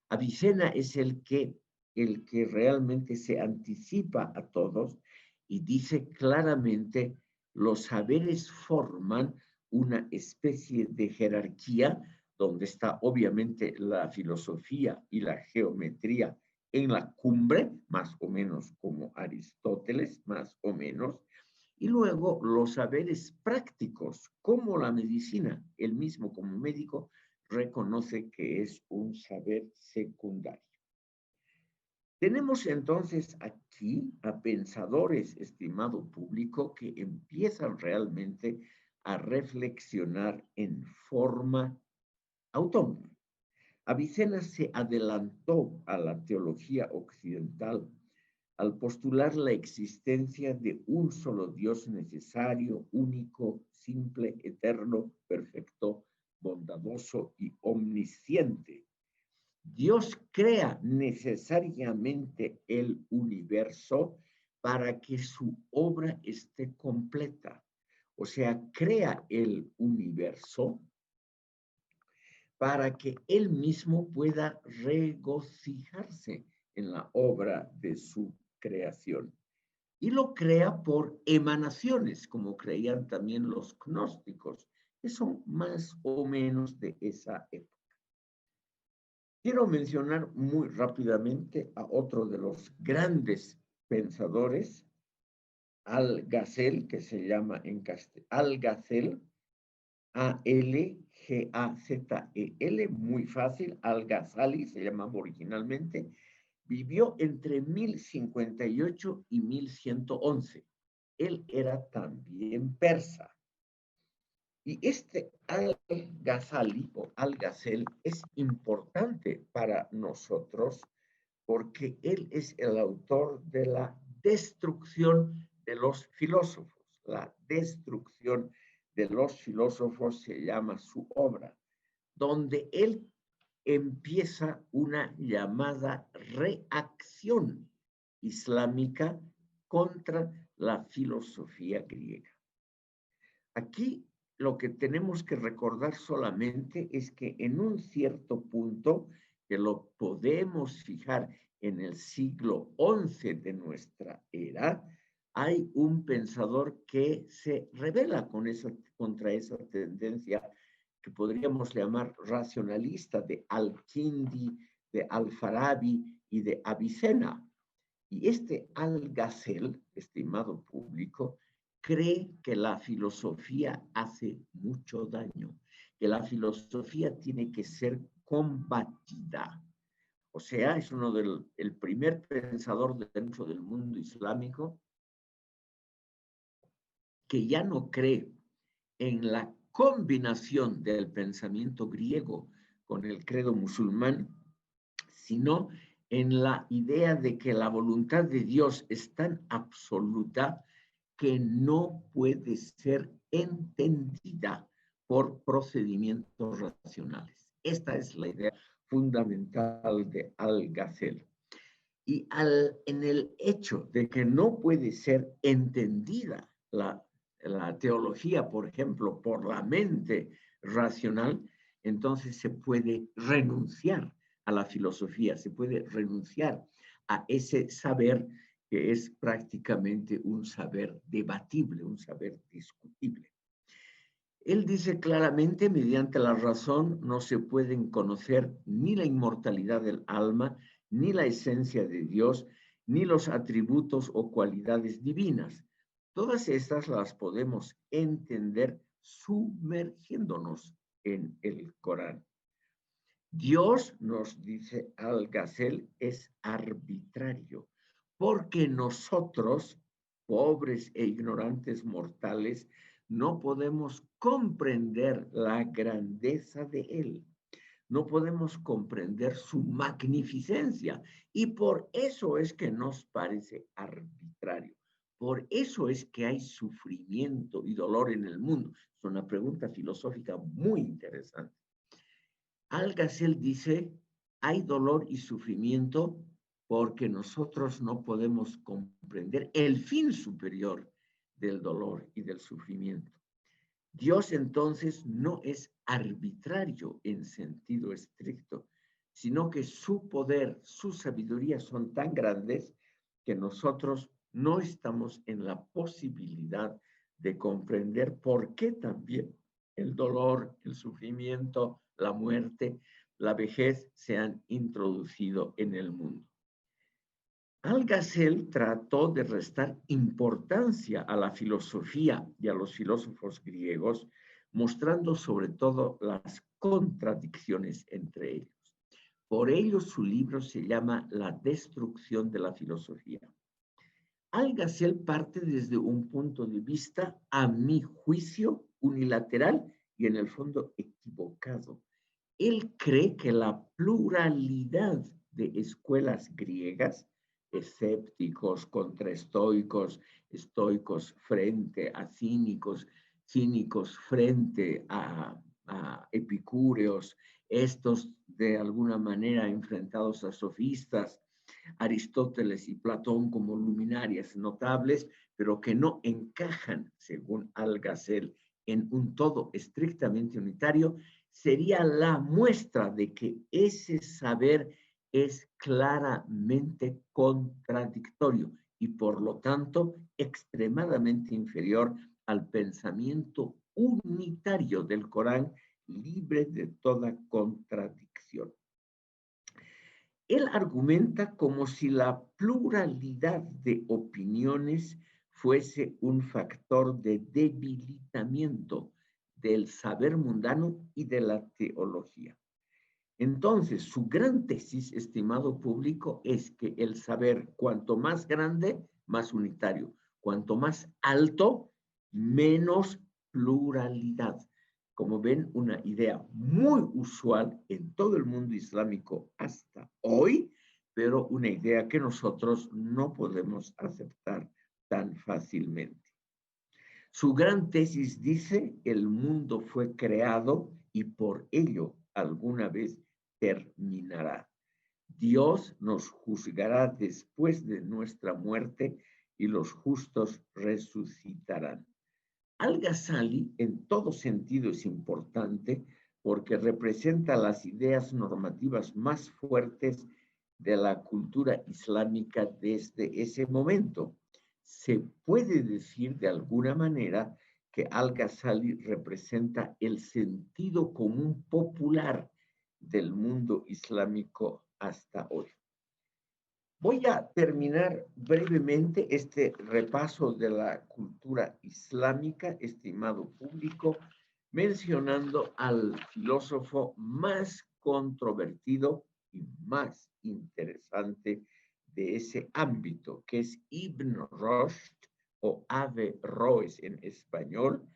Avicena es el que realmente se anticipa a todos y dice claramente los saberes forman una especie de jerarquía donde está obviamente la filosofía y la geometría en la cumbre, más o menos como Aristóteles, más o menos, y luego los saberes prácticos, como la medicina, él mismo como médico reconoce que es un saber secundario. Tenemos entonces aquí a pensadores, estimado público, que empiezan realmente a reflexionar en forma autónoma. Avicena se adelantó a la teología occidental al postular la existencia de un solo Dios necesario, único, simple, eterno, perfecto, bondadoso y omnisciente. Dios crea necesariamente el universo para que su obra esté completa. O sea, crea el universo para que él mismo pueda regocijarse en la obra de su creación. Y lo crea por emanaciones, como creían también los gnósticos, que son más o menos de esa época. Quiero mencionar muy rápidamente a otro de los grandes pensadores, Al-Ghazali, que se llama en castellano, Al-Ghazali, A-L-G-A-Z-E-L, muy fácil, Al-Ghazali se llamaba originalmente, vivió entre 1058 y 1111. Él era también persa. Y este Al-Ghazali o Al-Ghazali es importante para nosotros porque él es el autor de la destrucción de los filósofos. La destrucción de los filósofos se llama su obra, donde él empieza una llamada reacción islámica contra la filosofía griega. Aquí lo que tenemos que recordar solamente es que en un cierto punto, que lo podemos fijar en el siglo XI de nuestra era, hay un pensador que se rebela contra esa tendencia que podríamos llamar racionalista de Al-Kindi, de Al-Farabi y de Avicena. Y este Al-Ghazali, estimado público, cree que la filosofía hace mucho daño, que la filosofía tiene que ser combatida. O sea, es el primer pensador dentro del mundo islámico que ya no cree en la combinación del pensamiento griego con el credo musulmán, sino en la idea de que la voluntad de Dios es tan absoluta que no puede ser entendida por procedimientos racionales. Esta es la idea fundamental de Al-Ghazali. Y en el hecho de que no puede ser entendida la teología, por ejemplo, por la mente racional, entonces se puede renunciar a la filosofía, se puede renunciar a ese saber que es prácticamente un saber debatible, un saber discutible. Él dice claramente, mediante la razón no se pueden conocer ni la inmortalidad del alma, ni la esencia de Dios, ni los atributos o cualidades divinas. Todas estas las podemos entender sumergiéndonos en el Corán. Dios, nos dice Al-Ghazali, es arbitrario, porque nosotros, pobres e ignorantes mortales, no podemos comprender la grandeza de Él, no podemos comprender su magnificencia, y por eso es que nos parece arbitrario. Por eso es que hay sufrimiento y dolor en el mundo. Es una pregunta filosófica muy interesante. Al-Ghazali dice, hay dolor y sufrimiento porque nosotros no podemos comprender el fin superior del dolor y del sufrimiento. Dios entonces no es arbitrario en sentido estricto, sino que su poder, su sabiduría son tan grandes que nosotros no estamos en la posibilidad de comprender por qué también el dolor, el sufrimiento, la muerte, la vejez se han introducido en el mundo. Al-Ghazali trató de restar importancia a la filosofía y a los filósofos griegos, mostrando sobre todo las contradicciones entre ellos. Por ello su libro se llama La destrucción de la filosofía. Algazel parte desde un punto de vista, a mi juicio, unilateral y en el fondo equivocado. Él cree que la pluralidad de escuelas griegas, escépticos contra estoicos, estoicos frente a cínicos, cínicos frente a epicúreos, estos de alguna manera enfrentados a sofistas, Aristóteles y Platón como luminarias notables, pero que no encajan, según Algazel, en un todo estrictamente unitario, sería la muestra de que ese saber es claramente contradictorio y por lo tanto extremadamente inferior al pensamiento unitario del Corán, libre de toda contradicción. Él argumenta como si la pluralidad de opiniones fuese un factor de debilitamiento del saber mundano y de la teología. Entonces, su gran tesis, estimado público, es que el saber, cuanto más grande, más unitario, cuanto más alto, menos pluralidad. Como ven, una idea muy usual en todo el mundo islámico hasta hoy, pero una idea que nosotros no podemos aceptar tan fácilmente. Su gran tesis dice, el mundo fue creado y por ello alguna vez terminará. Dios nos juzgará después de nuestra muerte y los justos resucitarán. Al-Ghazali en todo sentido es importante porque representa las ideas normativas más fuertes de la cultura islámica desde ese momento. Se puede decir de alguna manera que Al-Ghazali representa el sentido común popular del mundo islámico hasta hoy. Voy a terminar brevemente este repaso de la cultura islámica, estimado público, mencionando al filósofo más controvertido y más interesante de ese ámbito, que es Ibn Rushd o Averroes en español,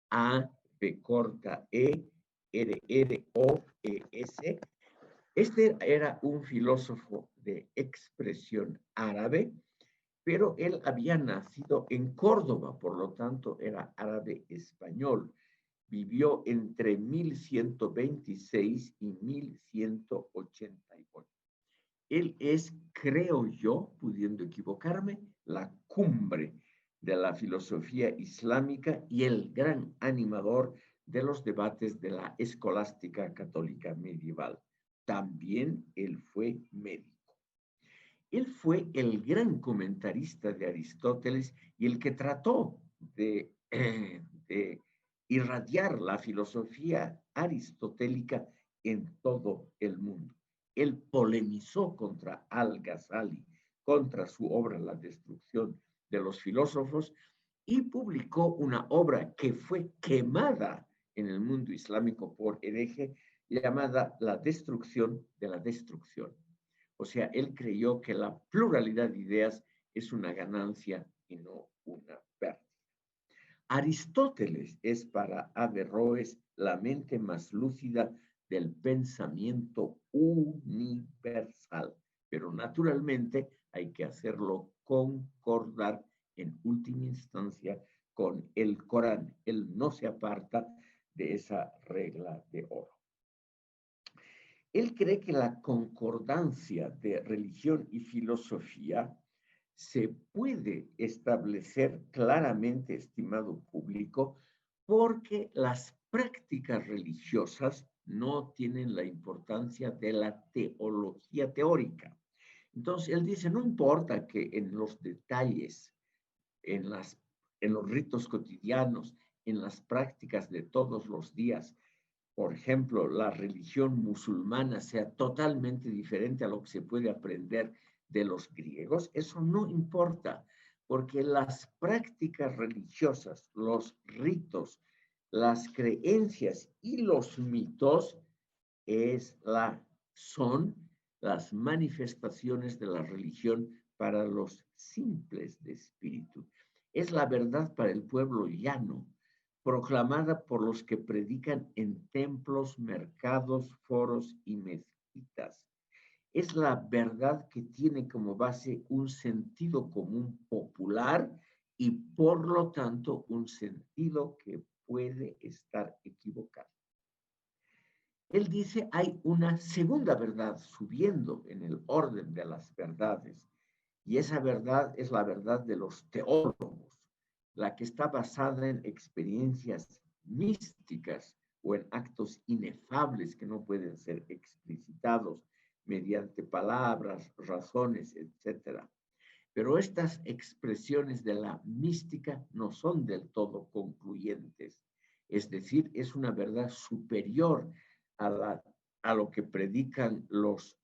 A, B corta E, R, R, O, E, S. Este era un filósofo de expresión árabe, pero él había nacido en Córdoba, por lo tanto era árabe español. Vivió entre 1126 y 1188. Él es, creo yo, pudiendo equivocarme, la cumbre de la filosofía islámica y el gran animador de los debates de la escolástica católica medieval. También él fue médico. Él fue el gran comentarista de Aristóteles y el que trató de irradiar la filosofía aristotélica en todo el mundo. Él polemizó contra Al-Ghazali, contra su obra La destrucción de los filósofos, y publicó una obra que fue quemada en el mundo islámico por hereje, llamada La destrucción de la destrucción. O sea, él creyó que la pluralidad de ideas es una ganancia y no una pérdida. Aristóteles es para Averroes la mente más lúcida del pensamiento universal, pero naturalmente hay que hacerlo concordar en última instancia con el Corán. Él no se aparta de esa regla de oro. Él cree que la concordancia de religión y filosofía se puede establecer claramente, estimado público, porque las prácticas religiosas no tienen la importancia de la teología teórica. Entonces, él dice, no importa que en los detalles, en, en los ritos cotidianos, en las prácticas de todos los días, por ejemplo, la religión musulmana sea totalmente diferente a lo que se puede aprender de los griegos, eso no importa, porque las prácticas religiosas, los ritos, las creencias y los mitos son las manifestaciones de la religión para los simples de espíritu. Es la verdad para el pueblo llano, proclamada por los que predican en templos, mercados, foros y mezquitas. Es la verdad que tiene como base un sentido común popular y por lo tanto un sentido que puede estar equivocado. Él dice, hay una segunda verdad subiendo en el orden de las verdades, y esa verdad es la verdad de los teólogos, la que está basada en experiencias místicas o en actos inefables que no pueden ser explicitados mediante palabras, razones, etc. Pero estas expresiones de la mística no son del todo concluyentes. Es decir, es una verdad superior a lo que predican los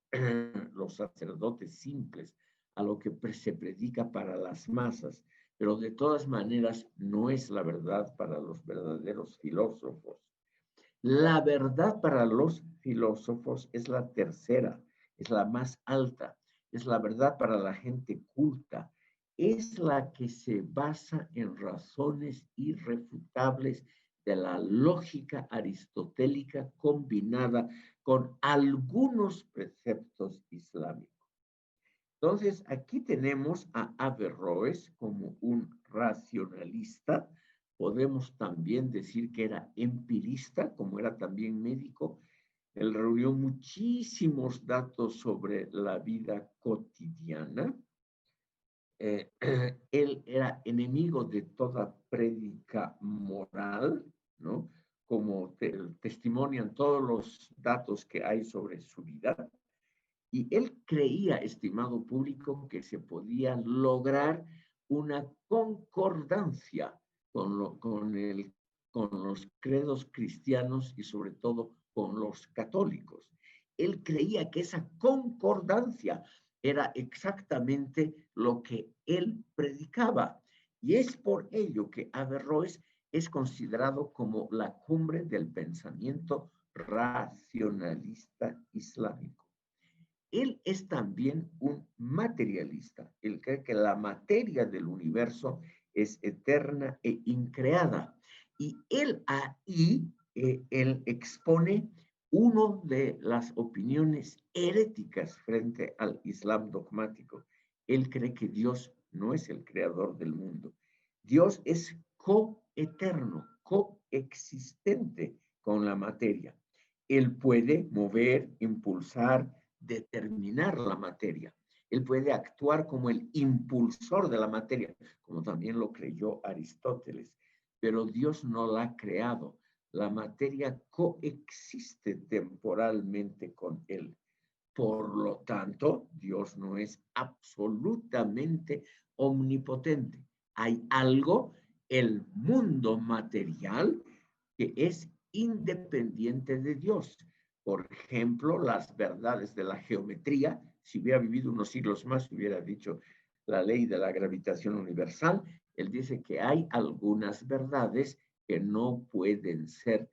sacerdotes simples, a lo que se predica para las masas. Pero de todas maneras no es la verdad para los verdaderos filósofos. La verdad para los filósofos es la tercera, es la más alta, es la verdad para la gente culta, es la que se basa en razones irrefutables de la lógica aristotélica combinada con algunos preceptos islámicos. Entonces, aquí tenemos a Averroes como un racionalista. Podemos también decir que era empirista, como era también médico. Él reunió muchísimos datos sobre la vida cotidiana. Él era enemigo de toda prédica moral, ¿no? Como testimonian todos los datos que hay sobre su vida. Y él creía, estimado público, que se podía lograr una concordancia con los credos cristianos y sobre todo con los católicos. Él creía que esa concordancia era exactamente lo que él predicaba. Y es por ello que Averroes es considerado como la cumbre del pensamiento racionalista islámico. Él es también un materialista. Él cree que la materia del universo es eterna e increada. Y él ahí, él expone una de las opiniones heréticas frente al Islam dogmático. Él cree que Dios no es el creador del mundo. Dios es coeterno, coexistente con la materia. Él puede mover, impulsar, determinar la materia. Él puede actuar como el impulsor de la materia, como también lo creyó Aristóteles, pero Dios no la ha creado. La materia coexiste temporalmente con él. Por lo tanto, Dios no es absolutamente omnipotente. Hay algo, el mundo material, que es independiente de Dios. Por ejemplo, las verdades de la geometría. Si hubiera vivido unos siglos más, hubiera dicho la ley de la gravitación universal. Él dice que hay algunas verdades que no pueden ser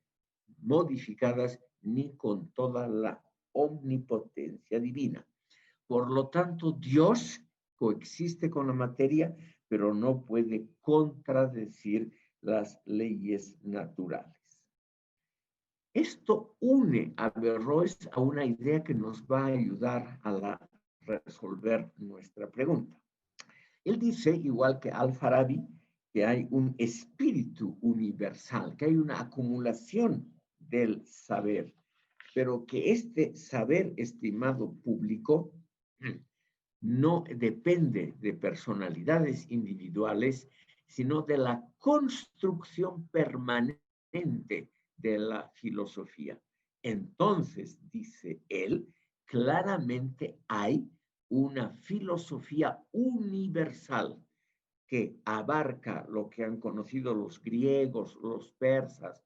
modificadas ni con toda la omnipotencia divina. Por lo tanto, Dios coexiste con la materia, pero no puede contradecir las leyes naturales. Esto une a Averroes a una idea que nos va a ayudar a resolver nuestra pregunta. Él dice, igual que Al-Farabi, que hay un espíritu universal, que hay una acumulación del saber, pero que este saber, estimado público, no depende de personalidades individuales, sino de la construcción permanente de la filosofía. Entonces, dice él, claramente hay una filosofía universal que abarca lo que han conocido los griegos, los persas,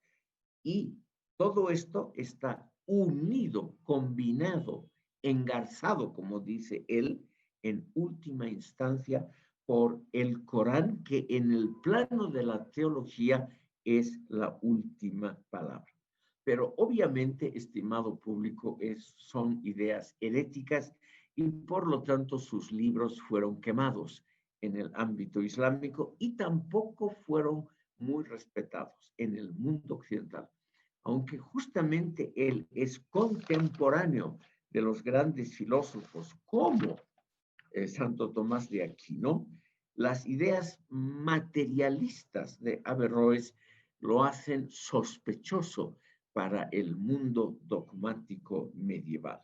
y todo esto está unido, combinado, engarzado, como dice él, en última instancia, por el Corán, que en el plano de la teología es la última palabra. Pero obviamente, estimado público, son ideas heréticas y por lo tanto sus libros fueron quemados en el ámbito islámico y tampoco fueron muy respetados en el mundo occidental. Aunque justamente él es contemporáneo de los grandes filósofos como Santo Tomás de Aquino, las ideas materialistas de Averroes lo hacen sospechoso para el mundo dogmático medieval.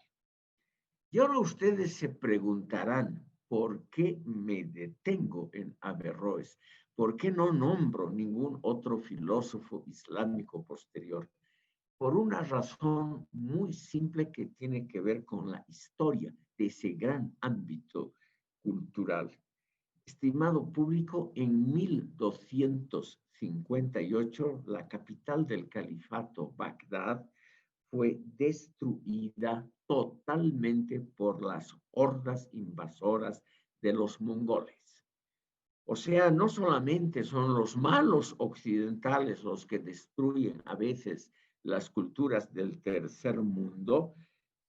Y ahora ustedes se preguntarán, ¿por qué me detengo en Averroes? ¿Por qué no nombro ningún otro filósofo islámico posterior? Por una razón muy simple que tiene que ver con la historia de ese gran ámbito cultural. Estimado público, en 1258, la capital del califato, Bagdad, fue destruida totalmente por las hordas invasoras de los mongoles. O sea, no solamente son los malos occidentales los que destruyen a veces las culturas del tercer mundo,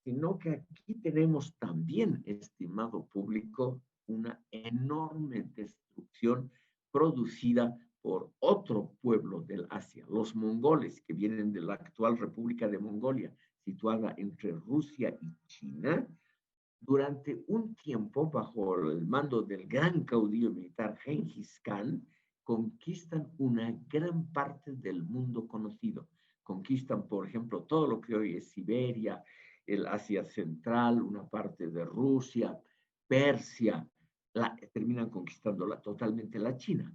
sino que aquí tenemos también, estimado público, una enorme destrucción producida por otro pueblo del Asia, los mongoles, que vienen de la actual República de Mongolia, situada entre Rusia y China. Durante un tiempo, bajo el mando del gran caudillo militar Genghis Khan, conquistan una gran parte del mundo conocido. Conquistan, por ejemplo, todo lo que hoy es Siberia, el Asia Central, una parte de Rusia, Persia, terminan conquistándola totalmente la China.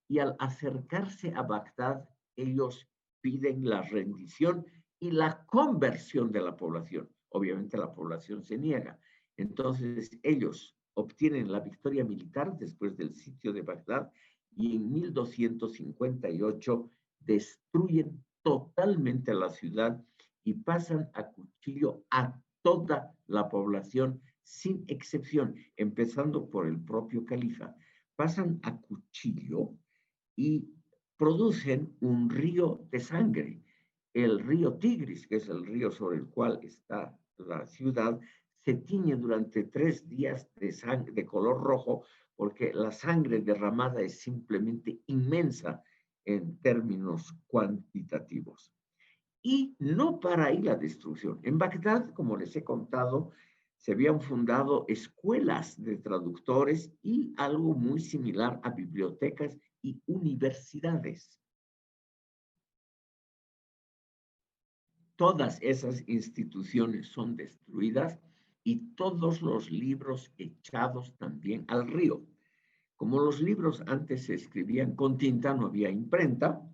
Y al acercarse a Bagdad, ellos piden la rendición y la conversión de la población. Obviamente la población se niega. Entonces ellos obtienen la victoria militar después del sitio de Bagdad y en 1258 destruyen totalmente la ciudad y pasan a cuchillo a toda la población sin excepción, empezando por el propio califa. Pasan a cuchillo y producen un río de sangre. El río Tigris, que es el río sobre el cual está la ciudad, se tiñe durante 3 días de sangre de color rojo porque la sangre derramada es simplemente inmensa en términos cuantitativos. Y no para ahí la destrucción. En Bagdad, como les he contado, se habían fundado escuelas de traductores y algo muy similar a bibliotecas y universidades. Todas esas instituciones son destruidas y todos los libros echados también al río. Como los libros antes se escribían con tinta, no había imprenta,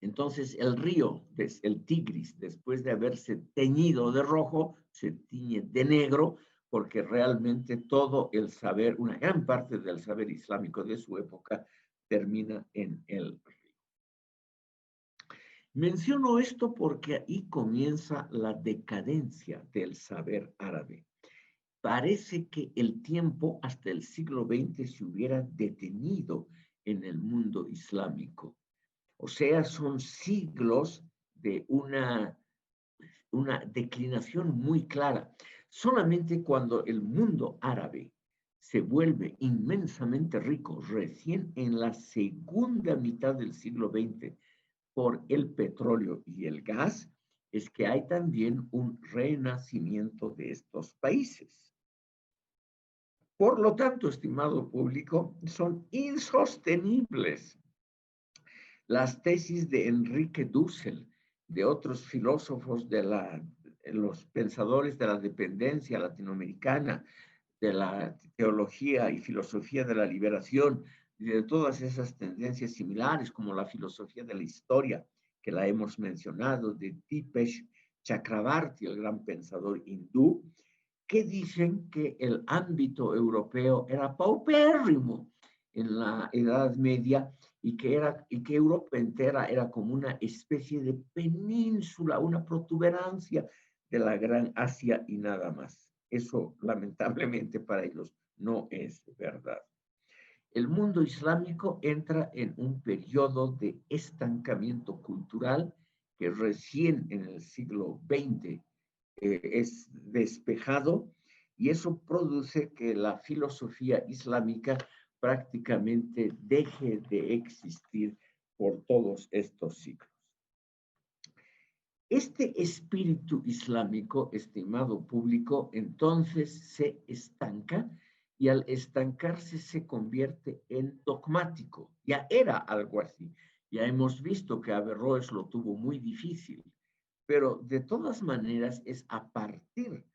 entonces el río, el Tigris, después de haberse teñido de rojo, se tiñe de negro, porque realmente todo el saber, una gran parte del saber islámico de su época, termina en el río. Menciono esto porque ahí comienza la decadencia del saber árabe. Parece que el tiempo hasta el siglo XX se hubiera detenido en el mundo islámico. O sea, son siglos de una declinación muy clara. Solamente cuando el mundo árabe se vuelve inmensamente rico, recién en la segunda mitad del siglo XX, por el petróleo y el gas, es que hay también un renacimiento de estos países. Por lo tanto, estimado público, son insostenibles las tesis de Enrique Dussel, de otros filósofos de los pensadores de la dependencia latinoamericana, de la teología y filosofía de la liberación, y de todas esas tendencias similares, como la filosofía de la historia, que la hemos mencionado, de Dipesh Chakrabarti, el gran pensador hindú, que dicen que el ámbito europeo era paupérrimo en la Edad Media y que Europa entera era como una especie de península, una protuberancia de la Gran Asia y nada más. Eso, lamentablemente, para ellos no es verdad. El mundo islámico entra en un periodo de estancamiento cultural que recién en el siglo XX es despejado, y eso produce que la filosofía islámica prácticamente deje de existir por todos estos siglos. Este espíritu islámico, estimado público, entonces se estanca, y al estancarse se convierte en dogmático. Ya era algo así. Ya hemos visto que Averroes lo tuvo muy difícil, pero de todas maneras es a partir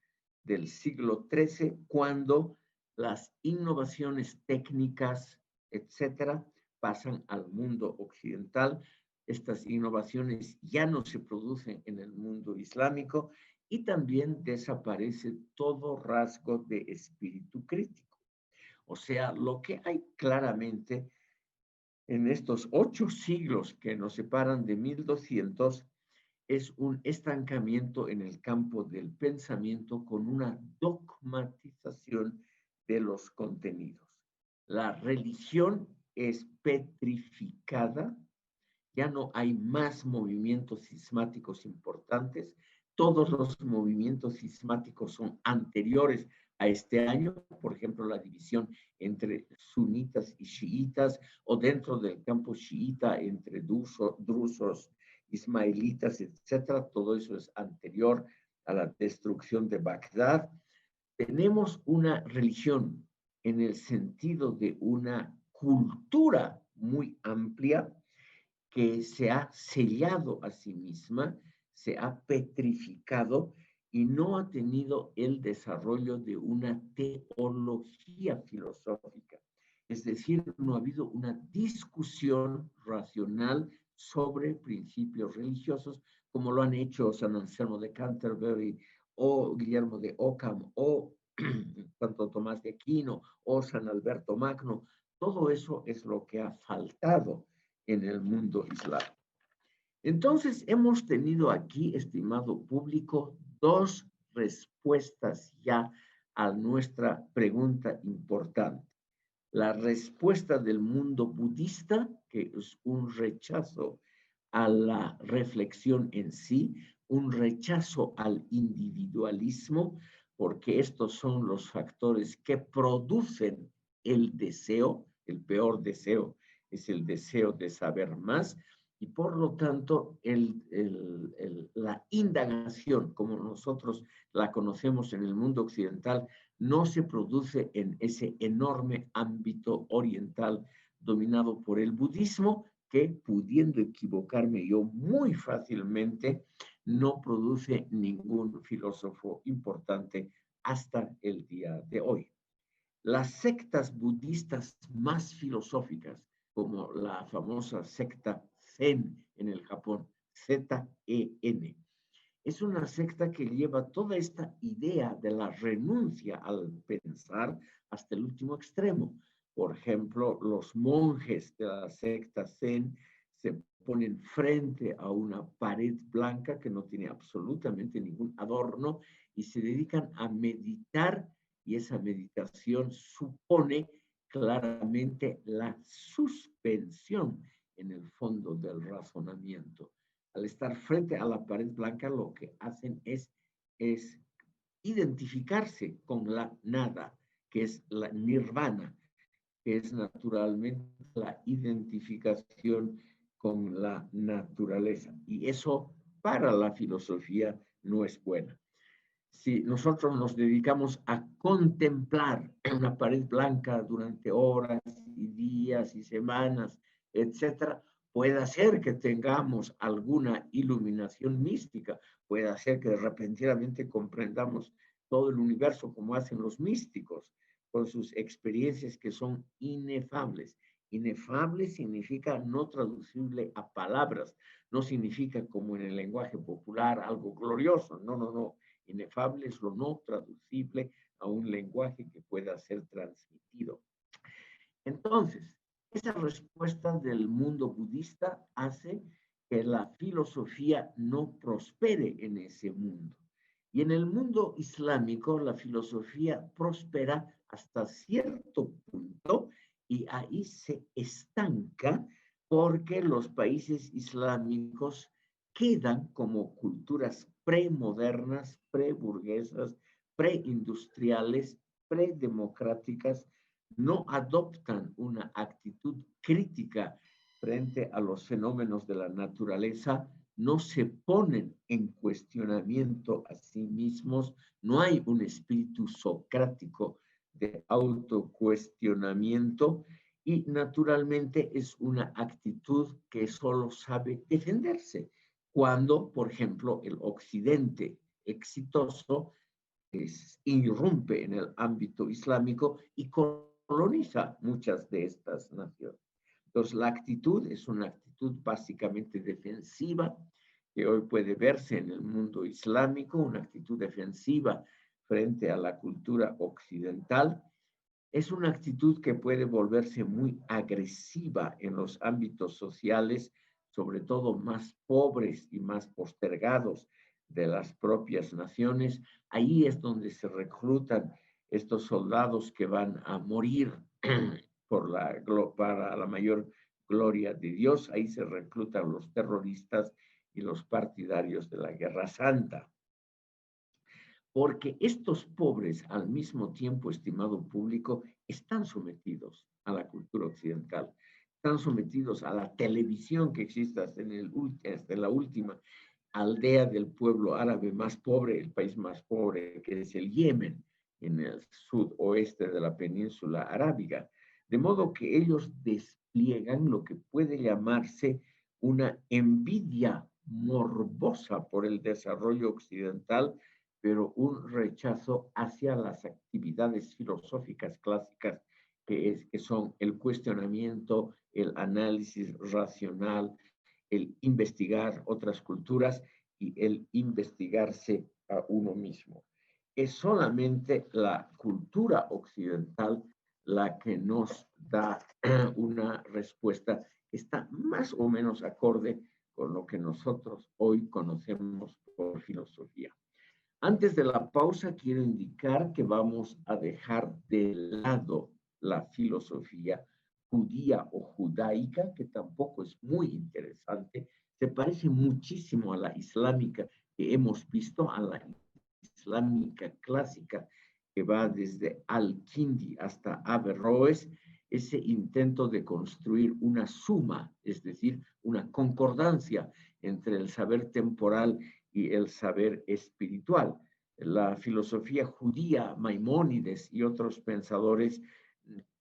del siglo XIII cuando las innovaciones técnicas, etcétera, pasan al mundo occidental. Estas innovaciones ya no se producen en el mundo islámico, y también desaparece todo rasgo de espíritu crítico. O sea, lo que hay claramente en estos 8 siglos que nos separan de 1200 es un estancamiento en el campo del pensamiento con una dogmatización de los contenidos. La religión es petrificada, ya no hay más movimientos cismáticos importantes, todos los movimientos cismáticos son anteriores a este año, por ejemplo, la división entre sunitas y chiitas, o dentro del campo chiita entre drusos, ismaelitas, etcétera. Todo eso es anterior a la destrucción de Bagdad. Tenemos una religión en el sentido de una cultura muy amplia que se ha sellado a sí misma, se ha petrificado y no ha tenido el desarrollo de una teología filosófica. Es decir, no ha habido una discusión racional sobre principios religiosos, como lo han hecho San Anselmo de Canterbury, o Guillermo de Ockham, o Santo Tomás de Aquino, o San Alberto Magno. Todo eso es lo que ha faltado en el mundo islámico. Entonces, hemos tenido aquí, estimado público, 2 respuestas ya a nuestra pregunta importante. La respuesta del mundo budista, que es un rechazo a la reflexión en sí, un rechazo al individualismo, porque estos son los factores que producen el deseo. El peor deseo es el deseo de saber más, y por lo tanto la indagación, como nosotros la conocemos en el mundo occidental, no se produce en ese enorme ámbito oriental dominado por el budismo, que, pudiendo equivocarme yo muy fácilmente, no produce ningún filósofo importante hasta el día de hoy. Las sectas budistas más filosóficas, como la famosa secta Zen en el Japón, Z-E-N, es una secta que lleva toda esta idea de la renuncia al pensar hasta el último extremo. Por ejemplo, los monjes de la secta Zen se ponen frente a una pared blanca que no tiene absolutamente ningún adorno, y se dedican a meditar, y esa meditación supone claramente la suspensión en el fondo del razonamiento. Al estar frente a la pared blanca, lo que hacen es identificarse con la nada, que es la nirvana, que es naturalmente la identificación con la naturaleza. Y eso para la filosofía no es buena. Si nosotros nos dedicamos a contemplar una pared blanca durante horas y días y semanas, etcétera, puede ser que tengamos alguna iluminación mística, puede ser que repentinamente comprendamos todo el universo como hacen los místicos, con sus experiencias que son inefables. Inefable significa no traducible a palabras, no significa como en el lenguaje popular algo glorioso, no, no, no. Inefable es lo no traducible a un lenguaje que pueda ser transmitido. Entonces, esa respuesta del mundo budista hace que la filosofía no prospere en ese mundo. Y en el mundo islámico, la filosofía prospera hasta cierto punto, y ahí se estanca porque los países islámicos quedan como culturas premodernas, preburguesas, preindustriales, predemocráticas, no adoptan una actitud crítica frente a los fenómenos de la naturaleza, no se ponen en cuestionamiento a sí mismos, no hay un espíritu socrático de autocuestionamiento y naturalmente es una actitud que solo sabe defenderse. Cuando, por ejemplo, el occidente exitoso irrumpe en el ámbito islámico y coloniza muchas de estas naciones. Entonces, la actitud es una actitud básicamente defensiva, que hoy puede verse en el mundo islámico, una actitud defensiva frente a la cultura occidental. Es una actitud que puede volverse muy agresiva en los ámbitos sociales, sobre todo más pobres y más postergados de las propias naciones. Ahí es donde se reclutan estos soldados que van a morir para la mayor gloria de Dios. Ahí se reclutan los terroristas y los partidarios de la Guerra Santa. Porque estos pobres, al mismo tiempo, estimado público, están sometidos a la cultura occidental, están sometidos a la televisión que existe hasta la última aldea del pueblo árabe más pobre, el país más pobre, que es el Yemen, en el sudoeste de la península arábiga. De modo que ellos despliegan lo que puede llamarse una envidia morbosa por el desarrollo occidental, pero un rechazo hacia las actividades filosóficas clásicas que son el cuestionamiento, el análisis racional, el investigar otras culturas y el investigarse a uno mismo. Es solamente la cultura occidental la que nos da una respuesta que está más o menos acorde con lo que nosotros hoy conocemos por filosofía. Antes de la pausa, quiero indicar que vamos a dejar de lado la filosofía judía o judaica, que tampoco es muy interesante. Se parece muchísimo a la islámica que hemos visto, a la islámica clásica, que va desde Al-Kindi hasta Averroes, ese intento de construir una suma, es decir, una concordancia entre el saber temporal y el saber espiritual. La filosofía judía, Maimónides y otros pensadores,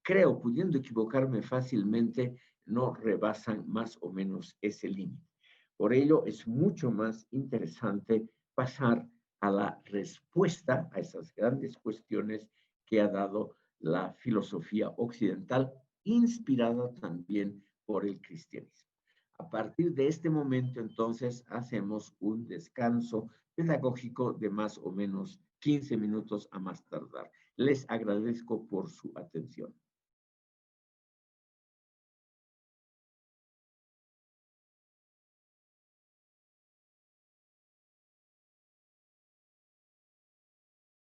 creo, pudiendo equivocarme fácilmente, no rebasan más o menos ese límite. Por ello, es mucho más interesante pasar a la respuesta a esas grandes cuestiones que ha dado la filosofía occidental, inspirada también por el cristianismo. A partir de este momento, entonces, hacemos un descanso pedagógico de más o menos 15 minutos a más tardar. Les agradezco por su atención.